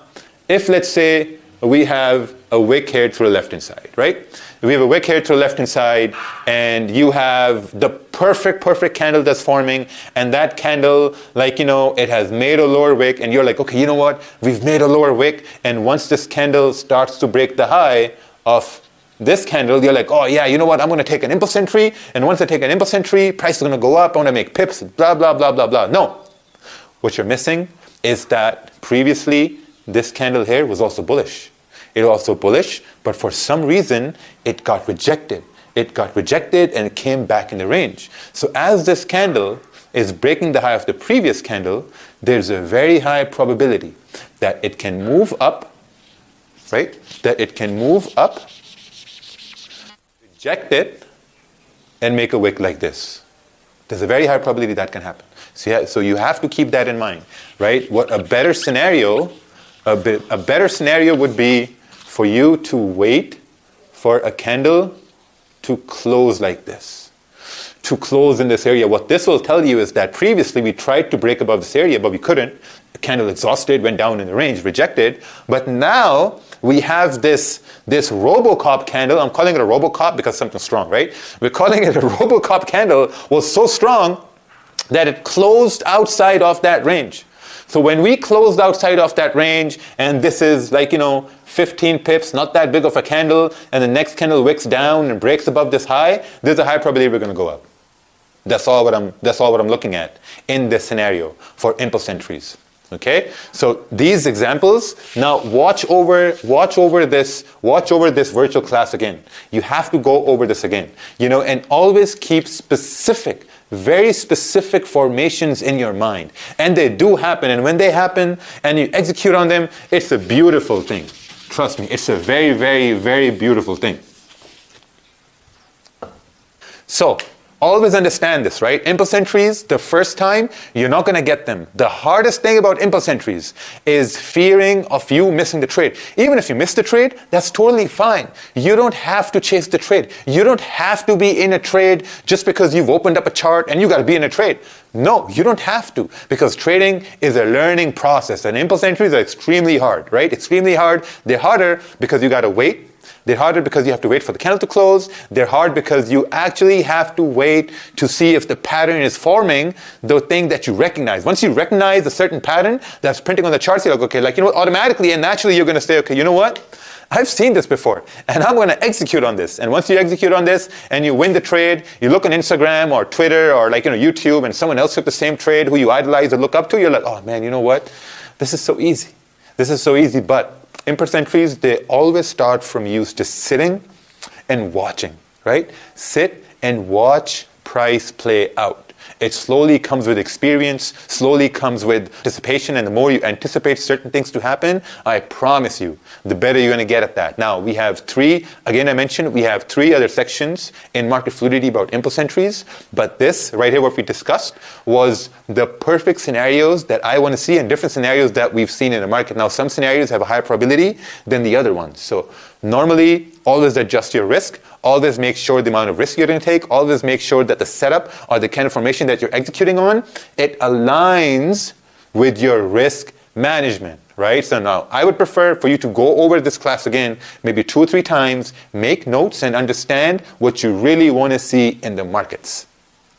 if let's say we have a wick here to the left-hand side, right? We have a wick here to the left-hand side, and you have the perfect candle that's forming, and that candle, like, it has made a lower wick, and you're like, okay, you know what? We've made a lower wick, and once this candle starts to break the high of this candle, you're like, oh yeah, you know what? I'm going to take an impulse entry, and once I take an impulse entry, price is going to go up, I want to make pips, blah, blah, blah, blah, blah. No. What you're missing is that previously, this candle here was also bullish. It was also bullish, but for some reason, it got rejected. It got rejected and it came back in the range. So as this candle is breaking the high of the previous candle, there's a very high probability that it can move up, right? That it can move up, reject it, and make a wick like this. There's a very high probability that can happen. So you have to keep that in mind, right? What a better scenario would be for you to wait for a candle to close like this, to close in this area. What this will tell you is that previously we tried to break above this area, but we couldn't. The candle exhausted, went down in the range, rejected. But now we have this Robocop candle. I'm calling it a Robocop because something strong, right? We're calling it a Robocop candle. Was so strong that it closed outside of that range. So when we closed outside of that range, and this is like, 15 pips, not that big of a candle, and the next candle wicks down and breaks above this high, there's a high probability we're going to go up. That's all what I'm looking at in this scenario for impulse entries. Okay, so these examples, now watch over this virtual class again. You have to go over this again, and always keep specific, very specific formations in your mind. And they do happen, and when they happen and you execute on them, it's a beautiful thing. Trust me, it's a very, very, very beautiful thing. So, always understand this, right? Impulse entries, the first time, you're not going to get them. The hardest thing about impulse entries is fearing of you missing the trade. Even if you miss the trade, that's totally fine. You don't have to chase the trade. You don't have to be in a trade just because you've opened up a chart and you got to be in a trade. No, you don't have to, because trading is a learning process, and impulse entries are extremely hard, right? Extremely hard. They're harder because you got to wait. They're harder because you have to wait for the candle to close. They're hard because you actually have to wait to see if the pattern is forming the thing that you recognize. Once you recognize a certain pattern that's printing on the charts, you're like, okay, automatically and naturally you're going to say, okay, you know what? I've seen this before, and I'm going to execute on this. And once you execute on this and you win the trade, you look on Instagram or Twitter or YouTube, and someone else took the same trade who you idolize or look up to, you're like, oh man, you know what? This is so easy. This is so easy, but impulse entries, they always start from you just sitting and watching, right? Sit and watch price play out. It slowly comes with experience, slowly comes with anticipation, and the more you anticipate certain things to happen, I promise you, the better you're going to get at that. Now, we have again I mentioned, we have 3 other sections in Market Fluidity about impulse entries, but this, right here, what we discussed, was the perfect scenarios that I want to see, and different scenarios that we've seen in the market. Now, some scenarios have a higher probability than the other ones. So, normally, always adjust your risk. Always make sure the amount of risk you're going to take. Always make sure that the setup or the kind of formation that you're executing on, it aligns with your risk management, right? So now, I would prefer for you to go over this class again, maybe 2 or 3 times, make notes and understand what you really want to see in the markets.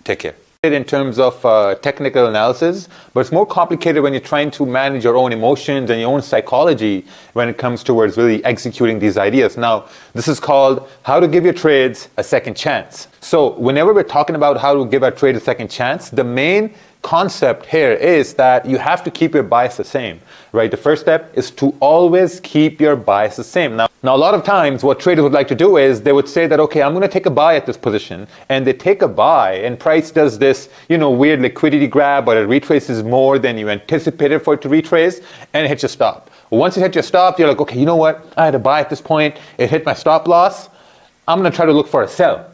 Take care. In terms of technical analysis, but it's more complicated when you're trying to manage your own emotions and your own psychology when it comes towards really executing these ideas. Now, this is called how to give your trades a second chance. So whenever we're talking about how to give our trade a second chance, the main concept here is that you have to keep your bias the same, right? The first step is to always keep your bias the same. Now a lot of times what traders would like to do is they would say that, okay, I'm going to take a buy at this position, and they take a buy and price does this, weird liquidity grab, but it retraces more than you anticipated for it to retrace, and it hits your stop. Once it hits your stop, you're like, okay, you know what? I had a buy at this point. It hit my stop loss. I'm going to try to look for a sell.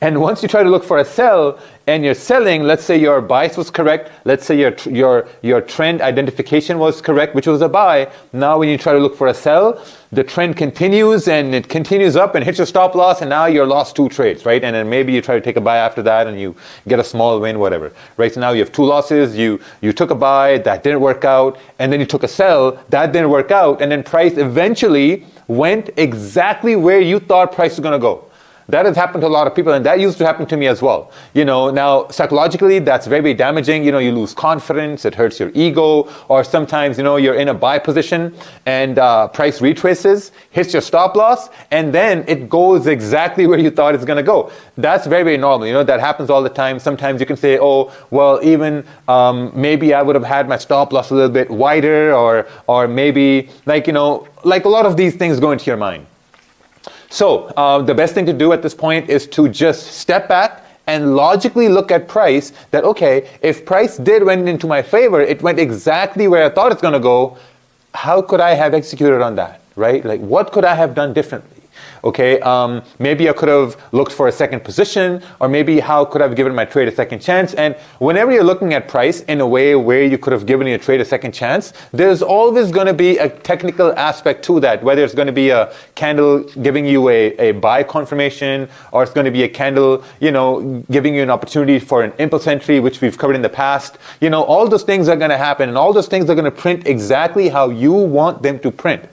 And once you try to look for a sell and you're selling, let's say your bias was correct, let's say your trend identification was correct, which was a buy. Now when you try to look for a sell, the trend continues and it continues up and hits your stop loss, and now you're lost 2 trades, right? And then maybe you try to take a buy after that and you get a small win, whatever, right? So now you have 2 losses, you took a buy, that didn't work out, and then you took a sell, that didn't work out, and then price eventually went exactly where you thought price was going to go. That has happened to a lot of people, and that used to happen to me as well. Now psychologically, that's very, very damaging. You lose confidence, it hurts your ego, or sometimes, you're in a buy position and price retraces, hits your stop loss, and then it goes exactly where you thought it's going to go. That's very, very normal. That happens all the time. Sometimes you can say, oh, well, even maybe I would have had my stop loss a little bit wider, or maybe like a lot of these things go into your mind. So the best thing to do at this point is to just step back and logically look at price, that, okay, if price did went into my favor, it went exactly where I thought it's going to go, how could I have executed on that, right? Like, what could I have done differently? Okay, maybe I could have looked for a second position, or maybe how could I have given my trade a second chance? And whenever you're looking at price in a way where you could have given your trade a second chance, there's always going to be a technical aspect to that, whether it's going to be a candle giving you a buy confirmation, or it's going to be a candle, giving you an opportunity for an impulse entry, which we've covered in the past. All those things are going to happen, and all those things are going to print exactly how you want them to print.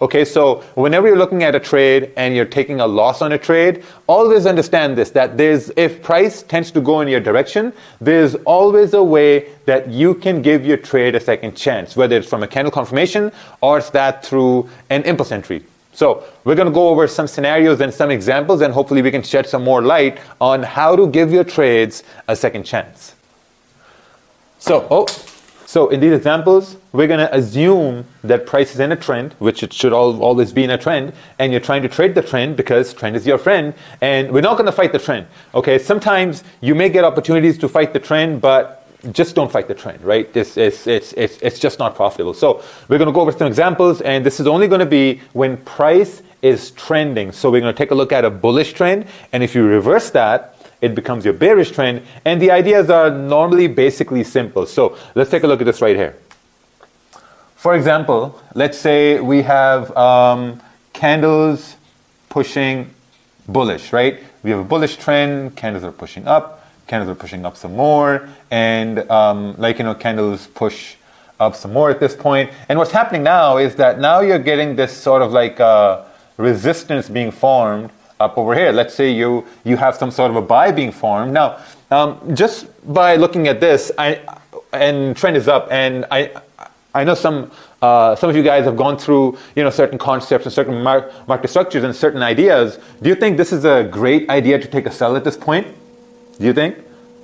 Okay, so whenever you're looking at a trade and you're taking a loss on a trade, always understand this, that if price tends to go in your direction, there's always a way that you can give your trade a second chance, whether it's from a candle confirmation or it's that through an impulse entry. So we're going to go over some scenarios and some examples, and hopefully we can shed some more light on how to give your trades a second chance. So, So in these examples, we're going to assume that price is in a trend, which it should always be in a trend, and you're trying to trade the trend because trend is your friend, and we're not going to fight the trend. Okay, sometimes you may get opportunities to fight the trend, but just don't fight the trend, right? It's just not profitable. So we're going to go over some examples, and this is only going to be when price is trending. So we're going to take a look at a bullish trend, and if you reverse that, it becomes your bearish trend, and the ideas are normally basically simple. So let's take a look at this right here. For example, let's say we have candles pushing bullish, right? We have a bullish trend, candles are pushing up some more, and candles push up some more at this point. And what's happening now is that now you're getting this sort of like resistance being formed up over here. Let's say you have some sort of a buy being formed. Now, just by looking at this, and trend is up, and I know some of you guys have gone through certain concepts and certain market structures and certain ideas. Do you think this is a great idea to take a sell at this point? Do you think?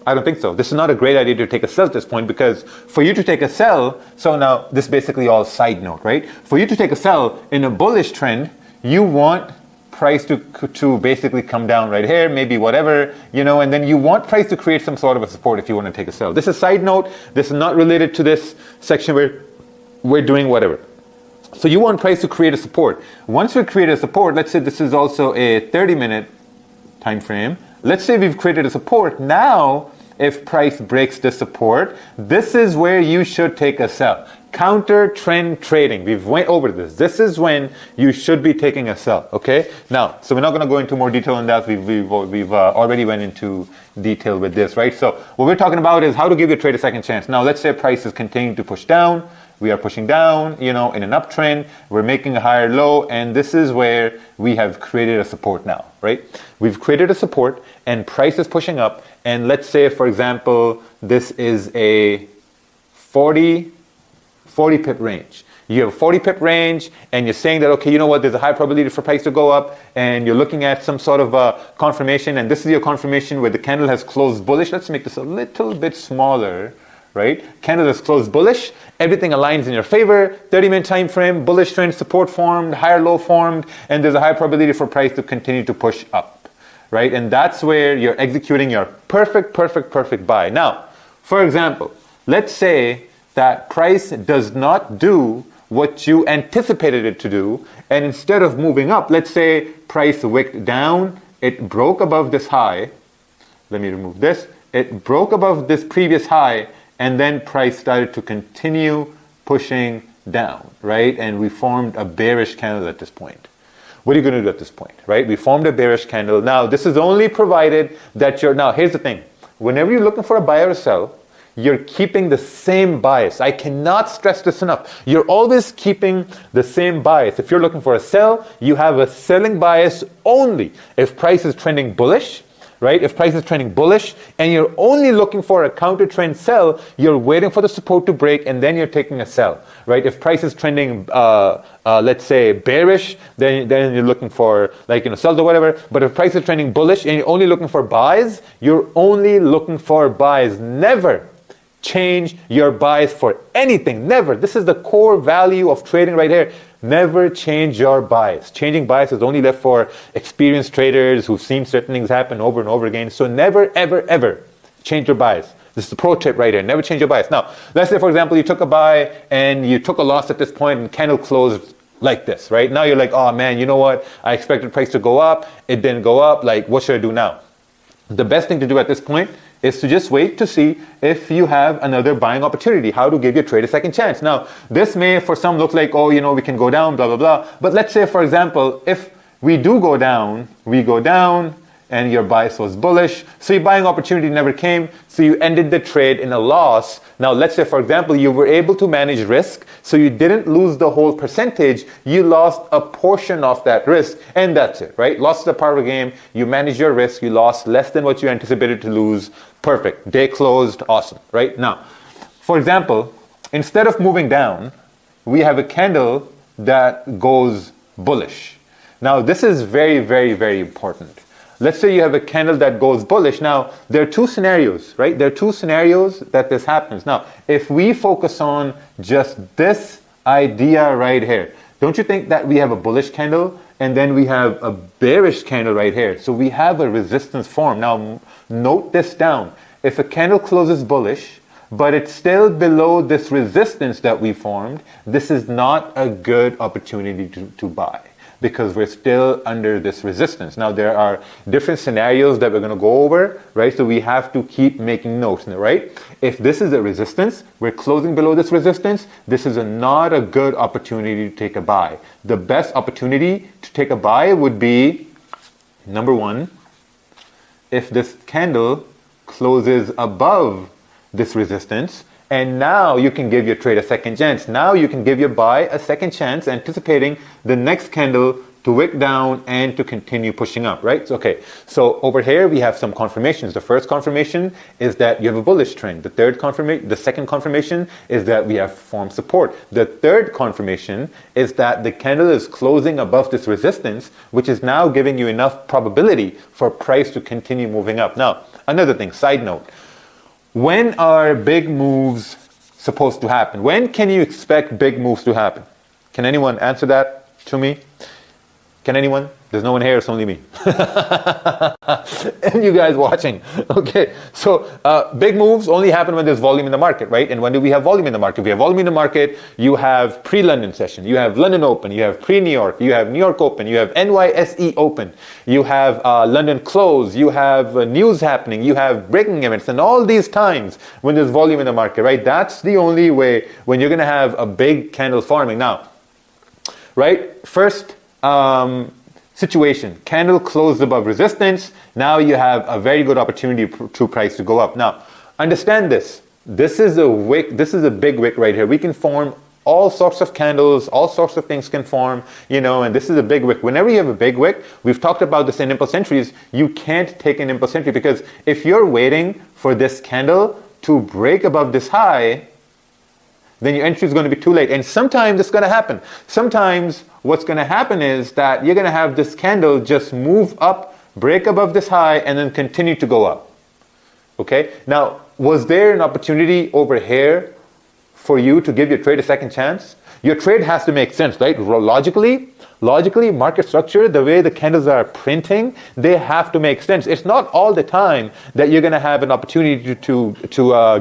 I don't think so. This is not a great idea to take a sell at this point, because for you to take a sell, so now this is basically all side note, right? For you to take a sell in a bullish trend, you want price to basically come down right here, maybe whatever, and then you want price to create some sort of a support if you want to take a sell. This is side note. This is not related to this section where we're doing whatever. So you want price to create a support. Once we create a support, let's say this is also a 30-minute time frame. Let's say we've created a support. Now, if price breaks the support, this is where you should take a sell. Counter trend trading. We've went over this. This is when you should be taking a sell. Okay. Now, so we're not going to go into more detail on that. We've already went into detail with this, right? So what we're talking about is how to give your trade a second chance. Now, let's say price is continuing to push down. We are pushing down, in an uptrend. We're making a higher low, and this is where we have created a support now, right? We've created a support, and price is pushing up. And let's say, for example, this is a 40 pip range. You have a 40 pip range, and you're saying that, okay, you know what, there's a high probability for price to go up, and you're looking at some sort of a confirmation, and this is your confirmation where the candle has closed bullish. Let's make this a little bit smaller, right? Candle has closed bullish, everything aligns in your favor, 30-minute time frame, bullish trend, support formed, higher low formed, and there's a high probability for price to continue to push up, right? And that's where you're executing your perfect buy. Now, for example, let's say that price does not do what you anticipated it to do, and instead of moving up, let's say price wicked down, it broke above this high. Let me remove this. It broke above this previous high, and then price started to continue pushing down, right? And we formed a bearish candle at this point. What are you going to do at this point, right? We formed a bearish candle. Now, this is only provided that now here's the thing. Whenever you're looking for a buy or a sell, you're keeping the same bias. I cannot stress this enough. You're always keeping the same bias. If you're looking for a sell, you have a selling bias only if price is trending bullish, right? If price is trending bullish and you're only looking for a counter trend sell, you're waiting for the support to break and then you're taking a sell, right? If price is trending, let's say bearish, then you're looking for sells or whatever. But if price is trending bullish and you're only looking for buys, you're only looking for buys. Never change your bias for anything. Never. This is the core value of trading right here. Never change your bias. Changing bias is only left for experienced traders who've seen certain things happen over and over again. So never, ever, ever change your bias. This is the pro tip right here. Never change your bias. Now, let's say, for example, you took a buy and you took a loss at this point and candle closed like this, right? Now you're like, oh man, you know what? I expected price to go up. It didn't go up. Like, what should I do now? The best thing to do at this point is to just wait to see if you have another buying opportunity, how to give your trade a second chance. Now, this may for some look like, oh, we can go down, blah, blah, blah. But let's say, for example, if we do go down, we go down, and your bias was bullish, so your buying opportunity never came, so you ended the trade in a loss. Now, let's say, for example, you were able to manage risk, so you didn't lose the whole percentage, you lost a portion of that risk, and that's it, right? Loss is a part of the game, you managed your risk, you lost less than what you anticipated to lose, perfect, day closed, awesome, right? Now, for example, instead of moving down, we have a candle that goes bullish. Now, this is very, very, very important. let's say you have a candle that goes bullish. Now, there are two scenarios, right? There are two scenarios that this happens. Now, if we focus on just this idea right here, don't you think that we have a bullish candle and then we have a bearish candle right here? So we have a resistance form. Now, note this down. If a candle closes bullish, but it's still below this resistance that we formed, this is not a good opportunity to buy, because we're still under this resistance. Now, there are different scenarios that we're going to go over, right? So we have to keep making notes, right? If this is a resistance, we're closing below this resistance, this is not a good opportunity to take a buy. The best opportunity to take a buy would be, number one, if this candle closes above this resistance, and now you can give your trade a second chance. Now you can give your buy a second chance, anticipating the next candle to wick down and to continue pushing up, right? Okay, so over here we have some confirmations. The first confirmation is that you have a bullish trend. The second confirmation is that we have formed support. The third confirmation is that the candle is closing above this resistance, which is now giving you enough probability for price to continue moving up. Now, another thing, side note. When are big moves supposed to happen? When can you expect big moves to happen? Can anyone answer that to me? Can anyone? There's no one here, it's only me. And you guys watching. Okay, so big moves only happen when there's volume in the market, right? And when do we have volume in the market? We have volume in the market, you have pre-London session, you have London Open, you have pre-New York, you have New York Open, you have NYSE Open, you have London Close, you have news happening, you have breaking events, and all these times when there's volume in the market, right? That's the only way when you're going to have a big candle forming. Now, right, first, situation, candle closed above resistance. Now you have a very good opportunity to price to go up. Now, understand this. This is a wick. This is a big wick right here. We can form all sorts of candles, all sorts of things can form, and this is a big wick. Whenever you have a big wick, we've talked about this in impulse entries, you can't take an impulse entry, because if you're waiting for this candle to break above this high, then your entry is going to be too late. And sometimes it's going to happen. Sometimes what's going to happen is that you're going to have this candle just move up, break above this high, and then continue to go up. Okay? Now, was there an opportunity over here for you to give your trade a second chance? Your trade has to make sense, right? Logically, market structure, the way the candles are printing, they have to make sense. It's not all the time that you're going to have an opportunity to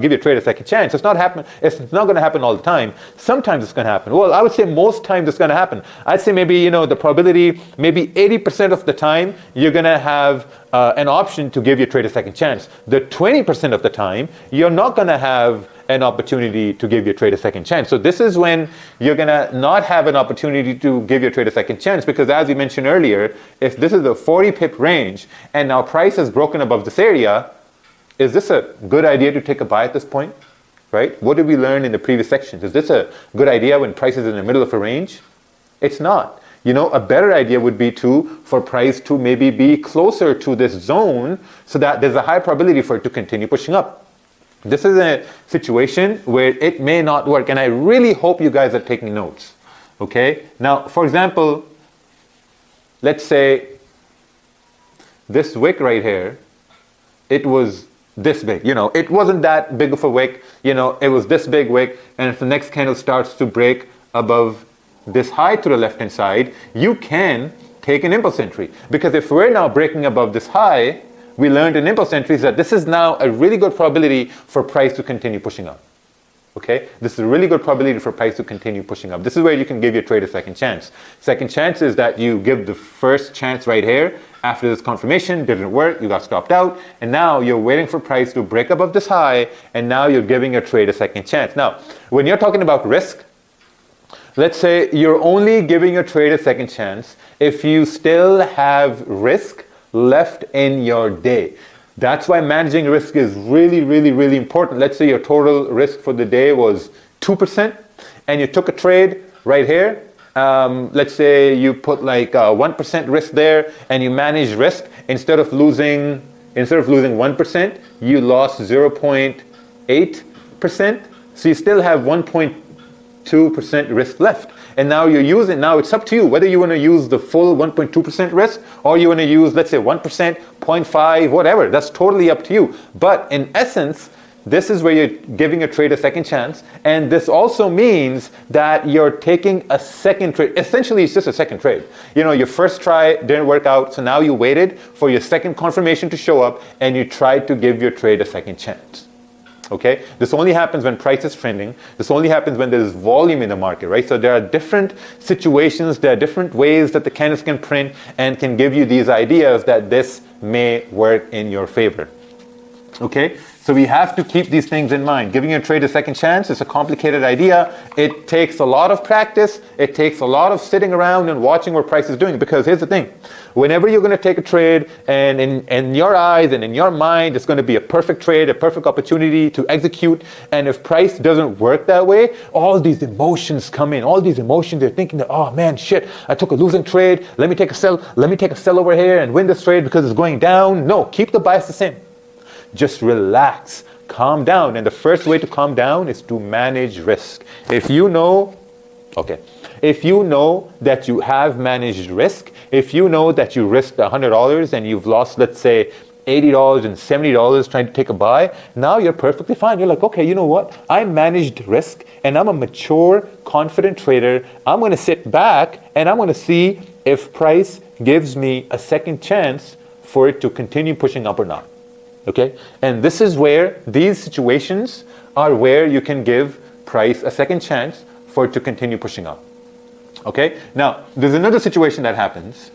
give your trade a second chance. It's not going to happen all the time. Sometimes it's going to happen. Well, I would say most times it's going to happen. I'd say maybe, the probability, maybe 80% of the time, you're going to have an option to give your trade a second chance. The 20% of the time, you're not going to have an opportunity to give your trade a second chance. So this is when you're going to not have an opportunity to give your trade a second chance, because as we mentioned earlier, if this is a 40 pip range and now price has broken above this area, is this a good idea to take a buy at this point? Right? What did we learn in the previous sections? Is this a good idea when price is in the middle of a range? It's not. A better idea would be for price to maybe be closer to this zone so that there's a high probability for it to continue pushing up. This is a situation where it may not work, and I really hope you guys are taking notes. Okay? Now, for example, let's say this wick right here, it was this big. It wasn't that big of a wick. It was this big wick, and if the next candle starts to break above this high to the left-hand side, you can take an impulse entry. Because if we're now breaking above this high, we learned in impulse entries that this is now a really good probability for price to continue pushing up. Okay? This is a really good probability for price to continue pushing up. This is where you can give your trade a second chance. Second chance is that you give the first chance right here. After this confirmation, didn't work, you got stopped out, and now you're waiting for price to break above this high, and now you're giving your trade a second chance. Now, when you're talking about risk, let's say you're only giving your trade a second chance if you still have risk left in your day. That's why managing risk is really, really, really important. Let's say your total risk for the day was 2% and you took a trade right here. Let's say you put like 1% risk there and you manage risk. Instead of losing 1%, you lost 0.8%. So you still have 1.2% 1.2% risk left. And now you're using, now it's up to you whether you want to use the full 1.2% risk or you want to use, let's say 1%, 0.5, whatever. That's totally up to you. But in essence, this is where you're giving a trade a second chance. And this also means that you're taking a second trade. Essentially, it's just a second trade. You know, your first try didn't work out, so now you waited for your second confirmation to show up and you tried to give your trade a second chance. Okay? This only happens when price is trending. This only happens when there's volume in the market, right? So there are different situations, there are different ways that the candles can print and can give you these ideas that this may work in your favor. Okay? So we have to keep these things in mind. Giving your trade a second chance is a complicated idea. It takes a lot of practice. It takes a lot of sitting around and watching what price is doing. Because here's the thing. Whenever you're going to take a trade, and in your eyes and in your mind, it's going to be a perfect trade, a perfect opportunity to execute. And if price doesn't work that way, all these emotions come in. All these emotions, they're thinking that, oh man, shit, I took a losing trade. Let me take a sell. Let me take a sell over here and win this trade because it's going down. No, keep the bias the same. Just relax, calm down. And the first way to calm down is to manage risk. If you know that you have managed risk, if you know that you risked $100 and you've lost, let's say, $80 and $70 trying to take a buy, now you're perfectly fine. You're like, okay, you know what? I managed risk and I'm a mature, confident trader. I'm going to sit back and I'm going to see if price gives me a second chance for it to continue pushing up or not. Okay, and this is where these situations are where you can give price a second chance for it to continue pushing up. Okay, now there's another situation that happens,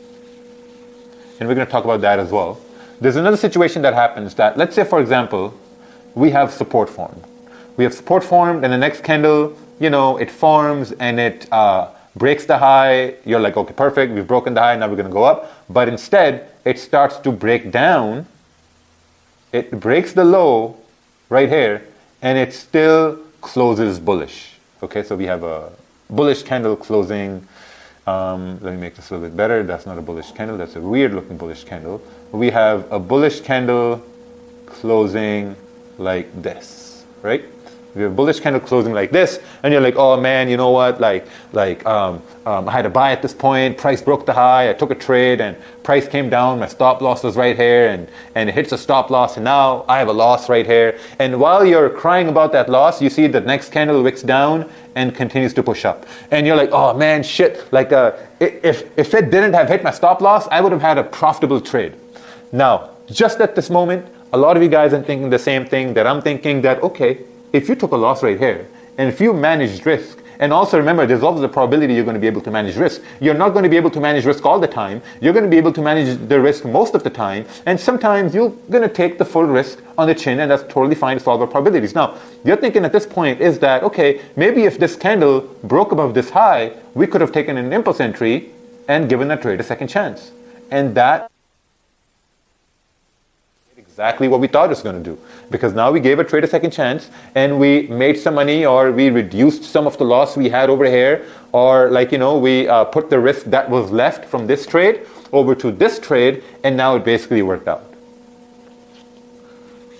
and we're going to talk about that as well. There's another situation that happens that, let's say for example, we have support formed. We have support formed, and the next candle, you know, it forms and it breaks the high. You're like, okay, perfect, we've broken the high, now we're going to go up. But instead, it starts to break down. It breaks the low right here, and it still closes bullish. Okay, so we have a bullish candle closing. Let me make this a little bit better. That's not a bullish candle. That's a weird looking bullish candle. We have a bullish candle closing like this, right? We have a bullish candle closing like this, and you're like, oh man, you know what? I had a buy at this point. Price broke the high. I took a trade, and price came down. My stop loss was right here, and it hits a stop loss, and now I have a loss right here. And while you're crying about that loss, you see the next candle wicks down and continues to push up, and you're like, oh man, shit! Like, if it didn't have hit my stop loss, I would have had a profitable trade. Now, just at this moment, a lot of you guys are thinking the same thing that I'm thinking. That okay. If you took a loss right here, and if you managed risk, and also remember, there's always a probability you're going to be able to manage risk. You're not going to be able to manage risk all the time. You're going to be able to manage the risk most of the time, and sometimes you're going to take the full risk on the chin, and that's totally fine to solve our probabilities. Now, you're thinking at this point is that, okay, maybe if this candle broke above this high, we could have taken an impulse entry and given that trade a second chance. And that exactly what we thought it was going to do, because now we gave a trade a second chance and we made some money, or we reduced some of the loss we had over here, or we put the risk that was left from this trade over to this trade, and now it basically worked out.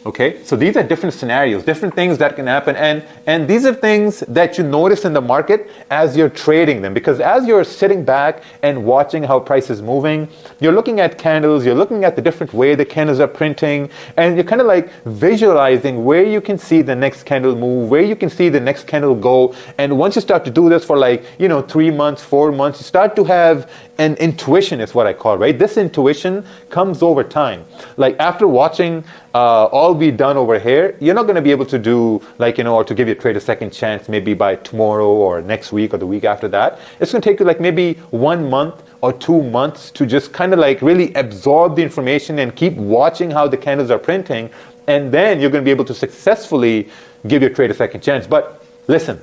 Okay, so these are different scenarios, different things that can happen, and these are things that you notice in the market as you're trading them, because as you're sitting back and watching how price is moving, you're looking at candles, you're looking at the different way the candles are printing, and you're kind of like visualizing where you can see the next candle move, where you can see the next candle go. And once you start to do this for 3 months, 4 months, you start to have an intuition, is what I call, right? This intuition comes over time. Like after watching all we done over here, you're not going to be able to do or to give your trade a second chance maybe by tomorrow or next week or the week after that. It's going to take you maybe 1 month or 2 months to just kind of really absorb the information and keep watching how the candles are printing, and then you're going to be able to successfully give your trade a second chance. But listen,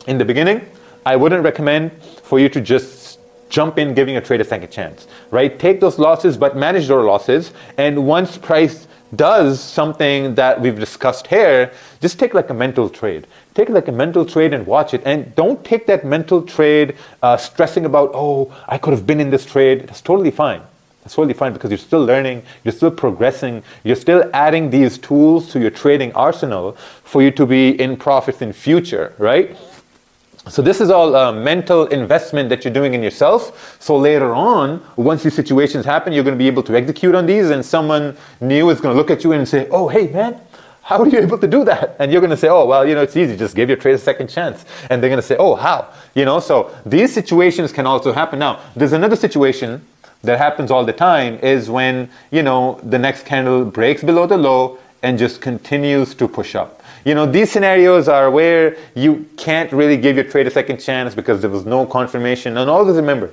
in the beginning, I wouldn't recommend for you to just jump in giving a trade a second chance, right? Take those losses, but manage those losses. And once price does something that we've discussed here, just take a mental trade. Take a mental trade and watch it. And don't take that mental trade stressing about, oh, I could have been in this trade. That's totally fine. That's totally fine, because you're still learning, you're still progressing, you're still adding these tools to your trading arsenal for you to be in profits in future, right? So this is all a mental investment that you're doing in yourself. So later on, once these situations happen, you're going to be able to execute on these, and someone new is going to look at you and say, oh, hey, man, how are you able to do that? And you're going to say, oh, well, it's easy. Just give your trade a second chance. And they're going to say, oh, how? So these situations can also happen. Now, there's another situation that happens all the time is when, the next candle breaks below the low and just continues to push up. These scenarios are where you can't really give your trade a second chance because there was no confirmation. And always remember,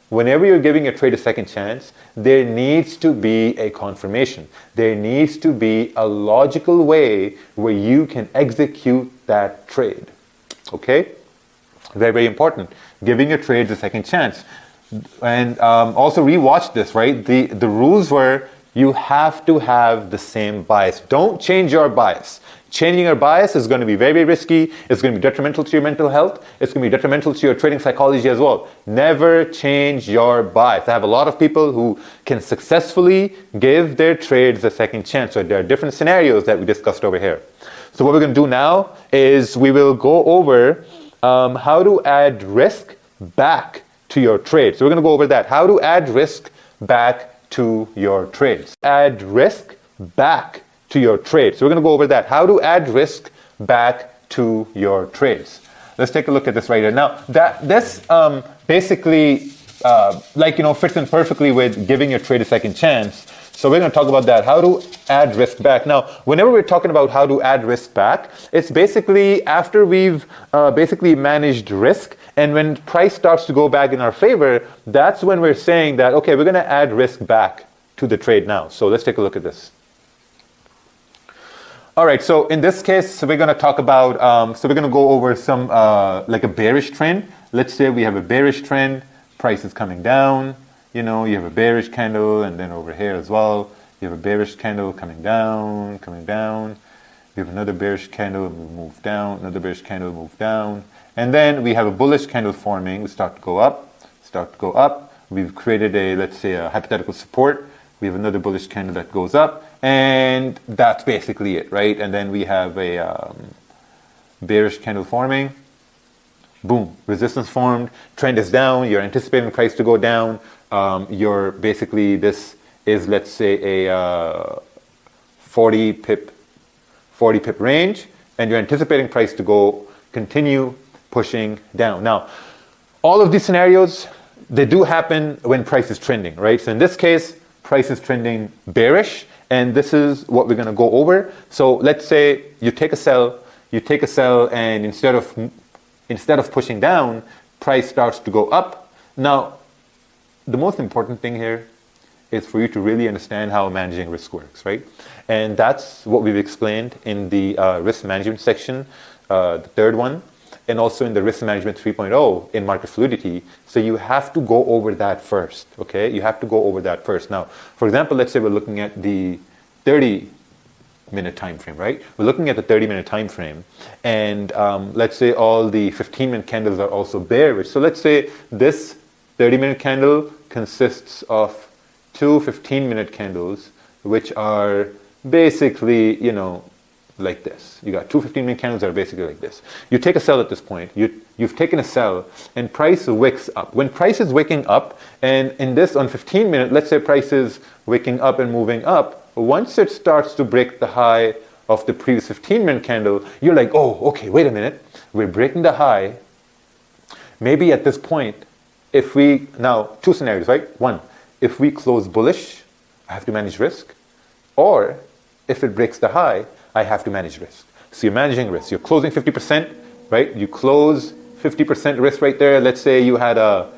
whenever you're giving your trade a second chance, there needs to be a confirmation. There needs to be a logical way where you can execute that trade. Okay? Very, very important. Giving your trades a second chance. And also rewatch this, right? The rules were you have to have the same bias. Don't change your bias. Changing your bias is going to be very, very risky. It's going to be detrimental to your mental health. It's going to be detrimental to your trading psychology as well. Never change your bias. I have a lot of people who can successfully give their trades a second chance. So there are different scenarios that we discussed over here. So what we're going to do now is we will go over how to add risk back to your trade. So we're going to go over that. How to add risk back to your trades. Add risk back to your trades. So we're going to go over that. How to add risk back to your trades. Let's take a look at this right here. Now, this basically fits in perfectly with giving your trade a second chance. So we're going to talk about that. How to add risk back. Now, whenever we're talking about how to add risk back, it's basically after we've basically managed risk, and when price starts to go back in our favor, that's when we're saying that, okay, we're going to add risk back to the trade now. So let's take a look at this. All right, so in this case, we're going to talk about, we're going to go over some, like a bearish trend. Let's say we have a bearish trend, price is coming down, you have a bearish candle, and then over here as well, you have a bearish candle coming down. We have another bearish candle, move down, another bearish candle, move down. And then we have a bullish candle forming, we start to go up. We've created let's say a hypothetical support. We have another bullish candle that goes up, and that's basically it, right? And then we have a bearish candle forming. Boom, resistance formed, trend is down, you're anticipating price to go down. This is, let's say, a 40 pip range, and you're anticipating price to continue pushing down. Now, all of these scenarios, they do happen when price is trending, right? So in this case, price is trending bearish, and this is what we're going to go over. So let's say you take a sell, and instead of pushing down, price starts to go up. Now, the most important thing here is for you to really understand how managing risk works, right? And that's what we've explained in the risk management section, the third one, and also in the risk management 3.0 in market fluidity. So you have to go over that first, okay? You have to go over that first. Now, for example, let's say we're looking at the 30-minute time frame, right? We're looking at the 30-minute time frame, and let's say all the 15-minute candles are also bearish. So let's say this 30-minute candle consists of two 15-minute candles, which are basically, like this. You got two 15-minute candles that are basically like this. You take a sell at this point. You've taken a sell, and price wicks up. When price is wicking up, and in this on 15-minute, let's say price is wicking up and moving up, once it starts to break the high of the previous 15-minute candle, you're like, oh, okay, wait a minute. We're breaking the high. Maybe at this point, now, two scenarios, right? One, if we close bullish, I have to manage risk. Or if it breaks the high, I have to manage risk. So you're managing risk. You're closing 50%, right? You close 50% risk right there. Let's say you had a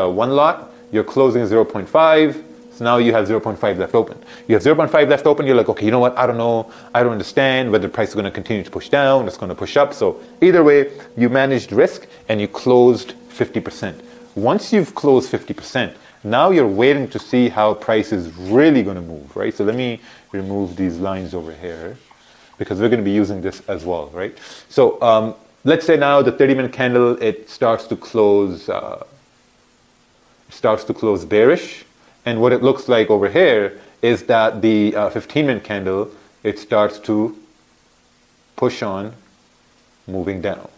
one lot. You're closing 0.5. So now you have 0.5 left open. You have 0.5 left open. You're like, okay, you know what? I don't know. I don't understand whether the price is going to continue to push down. It's going to push up. So either way, you managed risk and you closed 50%. Once you've closed 50%, now you're waiting to see how price is really going to move, right? So let me remove these lines over here because we're going to be using this as well, right? So let's say now the 30-minute candle, it starts to close bearish. And what it looks like over here is that the 15-minute candle, it starts to push on, moving down.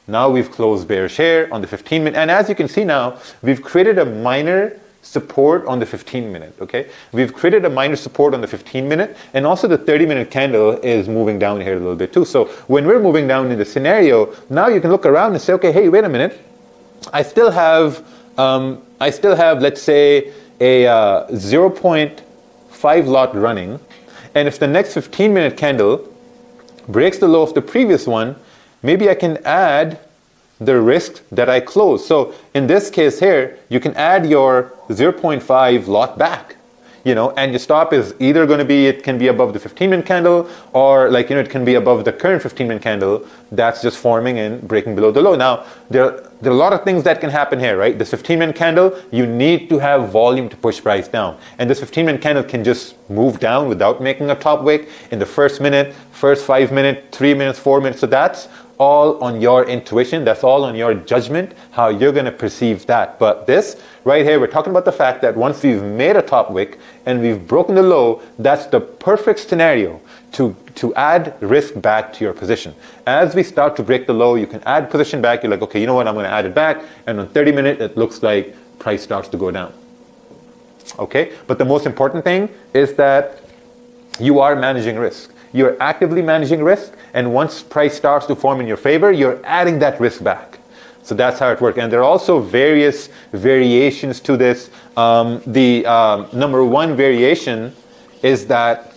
Now we've closed bearish here on the 15 minute. And as you can see now, we've created a minor support on the 15 minute, okay? We've created a minor support on the 15 minute, and also the 30 minute candle is moving down here a little bit too. So when we're moving down in the scenario, now you can look around and say, okay, hey, wait a minute. I still have, let's say, a 0.5 lot running. And if the next 15 minute candle breaks the low of the previous one, maybe I can add the risk that I closed. So in this case here, you can add your 0.5 lot back, and your stop is either going to be, it can be above the 15-minute candle, or it can be above the current 15-minute candle that's just forming and breaking below the low. Now, there are a lot of things that can happen here, right? This 15-minute candle, you need to have volume to push price down. And this 15-minute candle can just move down without making a top wick in the first minute, first 5 minutes, 3 minutes, 4 minutes. So that's all on your intuition. That's all on your judgment, how you're going to perceive that. But this right here, we're talking about the fact that once we've made a top wick and we've broken the low, that's the perfect scenario to add risk back to your position. As we start to break the low, you can add position back. You're like, okay, you know what, I'm going to add it back. And on 30 minutes, it looks like price starts to go down. Okay, but the most important thing is that you are managing risk. You're actively managing risk, and once price starts to form in your favor, you're adding that risk back. So that's how it works. And there are also various variations to this. The number one variation is that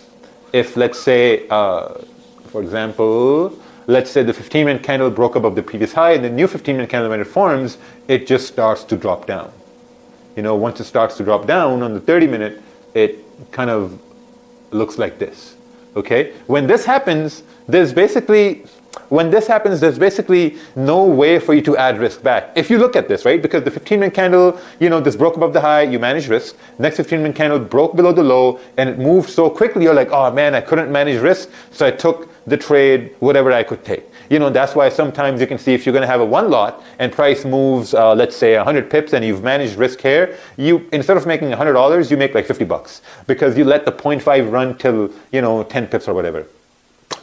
if, let's say, for example, let's say the 15-minute candle broke above the previous high, and the new 15-minute candle, when it forms, it just starts to drop down. Once it starts to drop down on the 30-minute, it kind of looks like this. Okay? When this happens, there's basically no way for you to add risk back. If you look at this, right? Because the 15-minute candle, this broke above the high, you manage risk. Next 15-minute candle broke below the low, and it moved so quickly, you're like, oh man, I couldn't manage risk, so I took the trade, whatever I could take. That's why sometimes you can see if you're going to have a one lot and price moves, let's say 100 pips, and you've managed risk here, you, instead of making $100, you make like $50 because you let the 0.5 run till, 10 pips or whatever.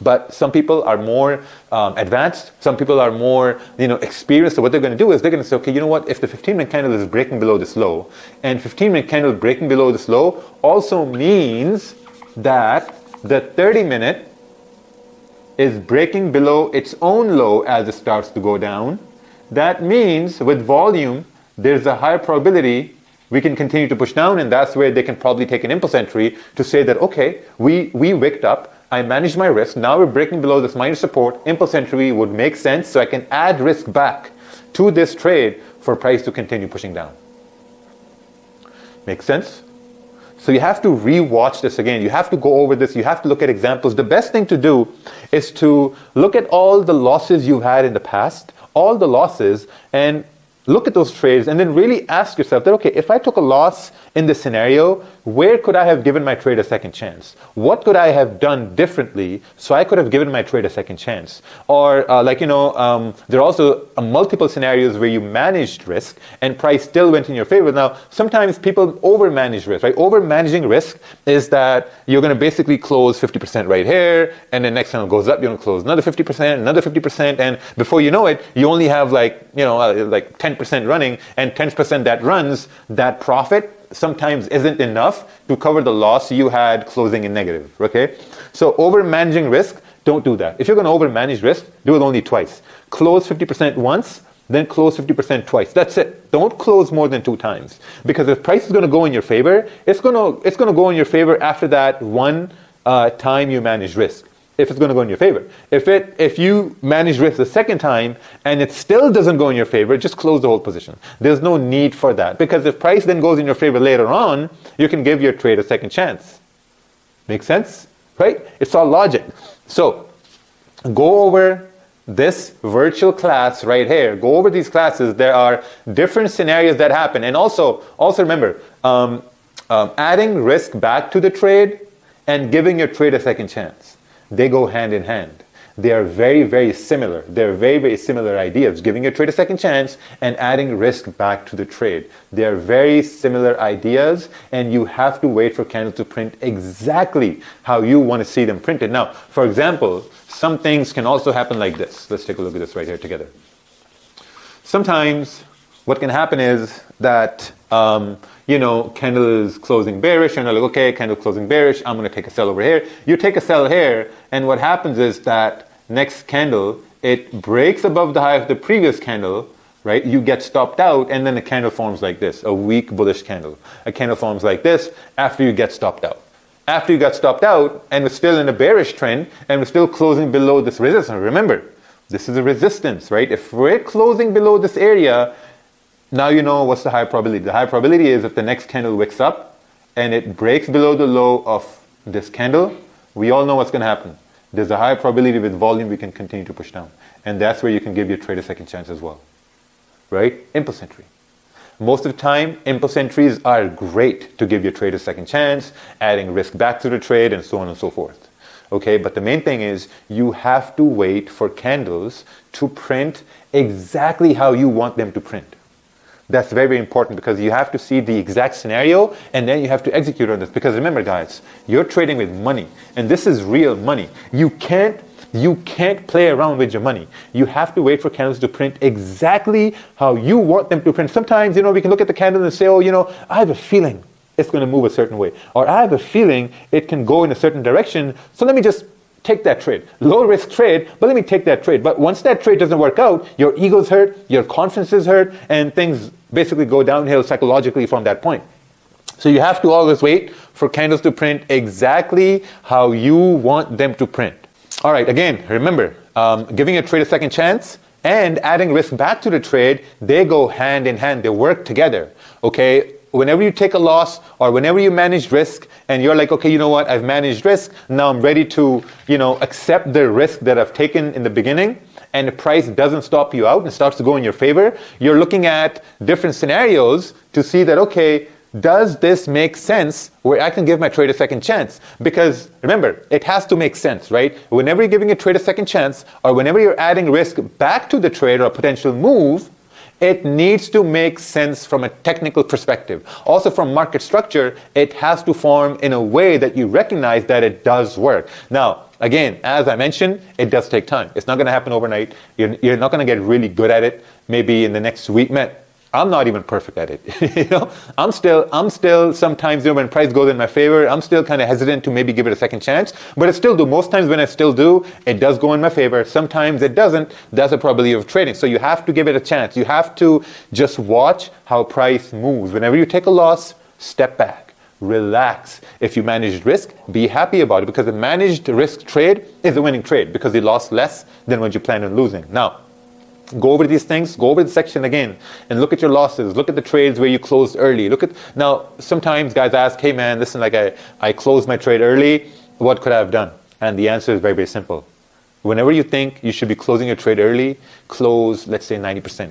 But some people are more advanced. Some people are more, experienced. So what they're going to do is they're going to say, okay, you know what? If the 15-minute candle is breaking below this low, and 15-minute candle breaking below this low also means that the 30-minute is breaking below its own low as it starts to go down. That means with volume, there's a higher probability we can continue to push down, and that's where they can probably take an impulse entry to say that, okay, we wicked up, I managed my risk, now we're breaking below this minor support, impulse entry would make sense, so I can add risk back to this trade for price to continue pushing down. Make sense? So you have to re-watch this again. You have to go over this. You have to look at examples. The best thing to do is to look at all the losses you've had in the past, all the losses, and look at those trades and then really ask yourself that, okay, if I took a loss in this scenario, where could I have given my trade a second chance? What could I have done differently so I could have given my trade a second chance? Or there are also multiple scenarios where you managed risk and price still went in your favor. Now, sometimes people over-manage risk, right? Over-managing risk is that you're going to basically close 50% right here, and then next time it goes up, you're going to close another 50%, another 50%, and before you know it, you only have like 10% running, and 10% that runs, that profit sometimes isn't enough to cover the loss you had closing in negative, okay? So over managing risk, don't do that. If you're going to over manage risk, do it only twice. Close 50% once, then close 50% twice. That's it. Don't close more than 2 times. Because if price is going to go in your favor, it's going to go in your favor after that one time you manage risk. If it's going to go in your favor. If you manage risk the second time and it still doesn't go in your favor, just close the whole position. There's no need for that. Because if price then goes in your favor later on, you can give your trade a second chance. Make sense? Right? It's all logic. So, go over this virtual class right here. Go over these classes. There are different scenarios that happen. And also remember, adding risk back to the trade and giving your trade a second chance. They go hand in hand. They are very, very similar. They're very, very similar ideas. Giving your trade a second chance and adding risk back to the trade. They are very similar ideas, and you have to wait for candles to print exactly how you want to see them printed. Now, for example, some things can also happen like this. Let's take a look at this right here together. sometimes what can happen is that, candle is closing bearish, and you're like, okay, candle closing bearish, I'm going to take a sell over here. You take a sell here, and what happens is that next candle, it breaks above the high of the previous candle, right? You get stopped out, and then a candle forms like this, a weak bullish candle. A candle forms like this after you get stopped out. After you got stopped out, and we're still in a bearish trend, and we're still closing below this resistance. Remember, this is a resistance, right? If we're closing below this area, now you know what's the high probability. The high probability is if the next candle wicks up, and it breaks below the low of this candle, we all know what's going to happen. There's a high probability with volume we can continue to push down. And that's where you can give your trade a second chance as well. Right? Impulse entry. Most of the time, impulse entries are great to give your trade a second chance, adding risk back to the trade, and so on and so forth. Okay, but the main thing is you have to wait for candles to print exactly how you want them to print. That's very, very important because you have to see the exact scenario and then you have to execute on this. Because remember, guys, you're trading with money, and this is real money. You can't play around with your money. You have to wait for candles to print exactly how you want them to print. Sometimes, we can look at the candle and say, I have a feeling it's going to move a certain way. Or I have a feeling it can go in a certain direction. So let me just take that trade. Low risk trade, but let me take that trade. But once that trade doesn't work out, your ego's hurt, your confidence is hurt, and things basically go downhill psychologically from that point. So you have to always wait for candles to print exactly how you want them to print. All right, again, remember, giving a trade a second chance and adding risk back to the trade, they go hand in hand. They work together, okay? Whenever you take a loss or whenever you manage risk and you're like, okay, you know what, I've managed risk, now I'm ready to, accept the risk that I've taken in the beginning, and the price doesn't stop you out and starts to go in your favor, you're looking at different scenarios to see that, okay, does this make sense where I can give my trade a second chance? Because remember, it has to make sense, right? Whenever you're giving a trade a second chance or whenever you're adding risk back to the trade or a potential move, it needs to make sense from a technical perspective. Also from market structure, it has to form in a way that you recognize that it does work. Now, again, as I mentioned, it does take time. It's not going to happen overnight. You're not going to get really good at it maybe in the next week. Man, I'm not even perfect at it. I'm still sometimes, when price goes in my favor, I'm still kind of hesitant to maybe give it a second chance, but I still do. Most times when I still do, it does go in my favor. Sometimes it doesn't. That's a probability of trading. So you have to give it a chance. You have to just watch how price moves. Whenever you take a loss, step back, relax. If you managed risk, be happy about it, because a managed risk trade is a winning trade because you lost less than what you planned on losing. Now, go over these things, go over the section again, and look at your losses. Look at the trades where you closed early. Now, sometimes guys ask, hey man, listen, I closed my trade early. What could I have done? And the answer is very, very simple. Whenever you think you should be closing your trade early, close, let's say 90%,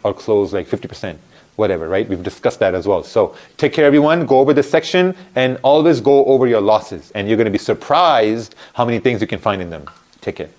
or close like 50%, whatever, right? We've discussed that as well. So take care, everyone. Go over this section and always go over your losses. And you're going to be surprised how many things you can find in them. Take care.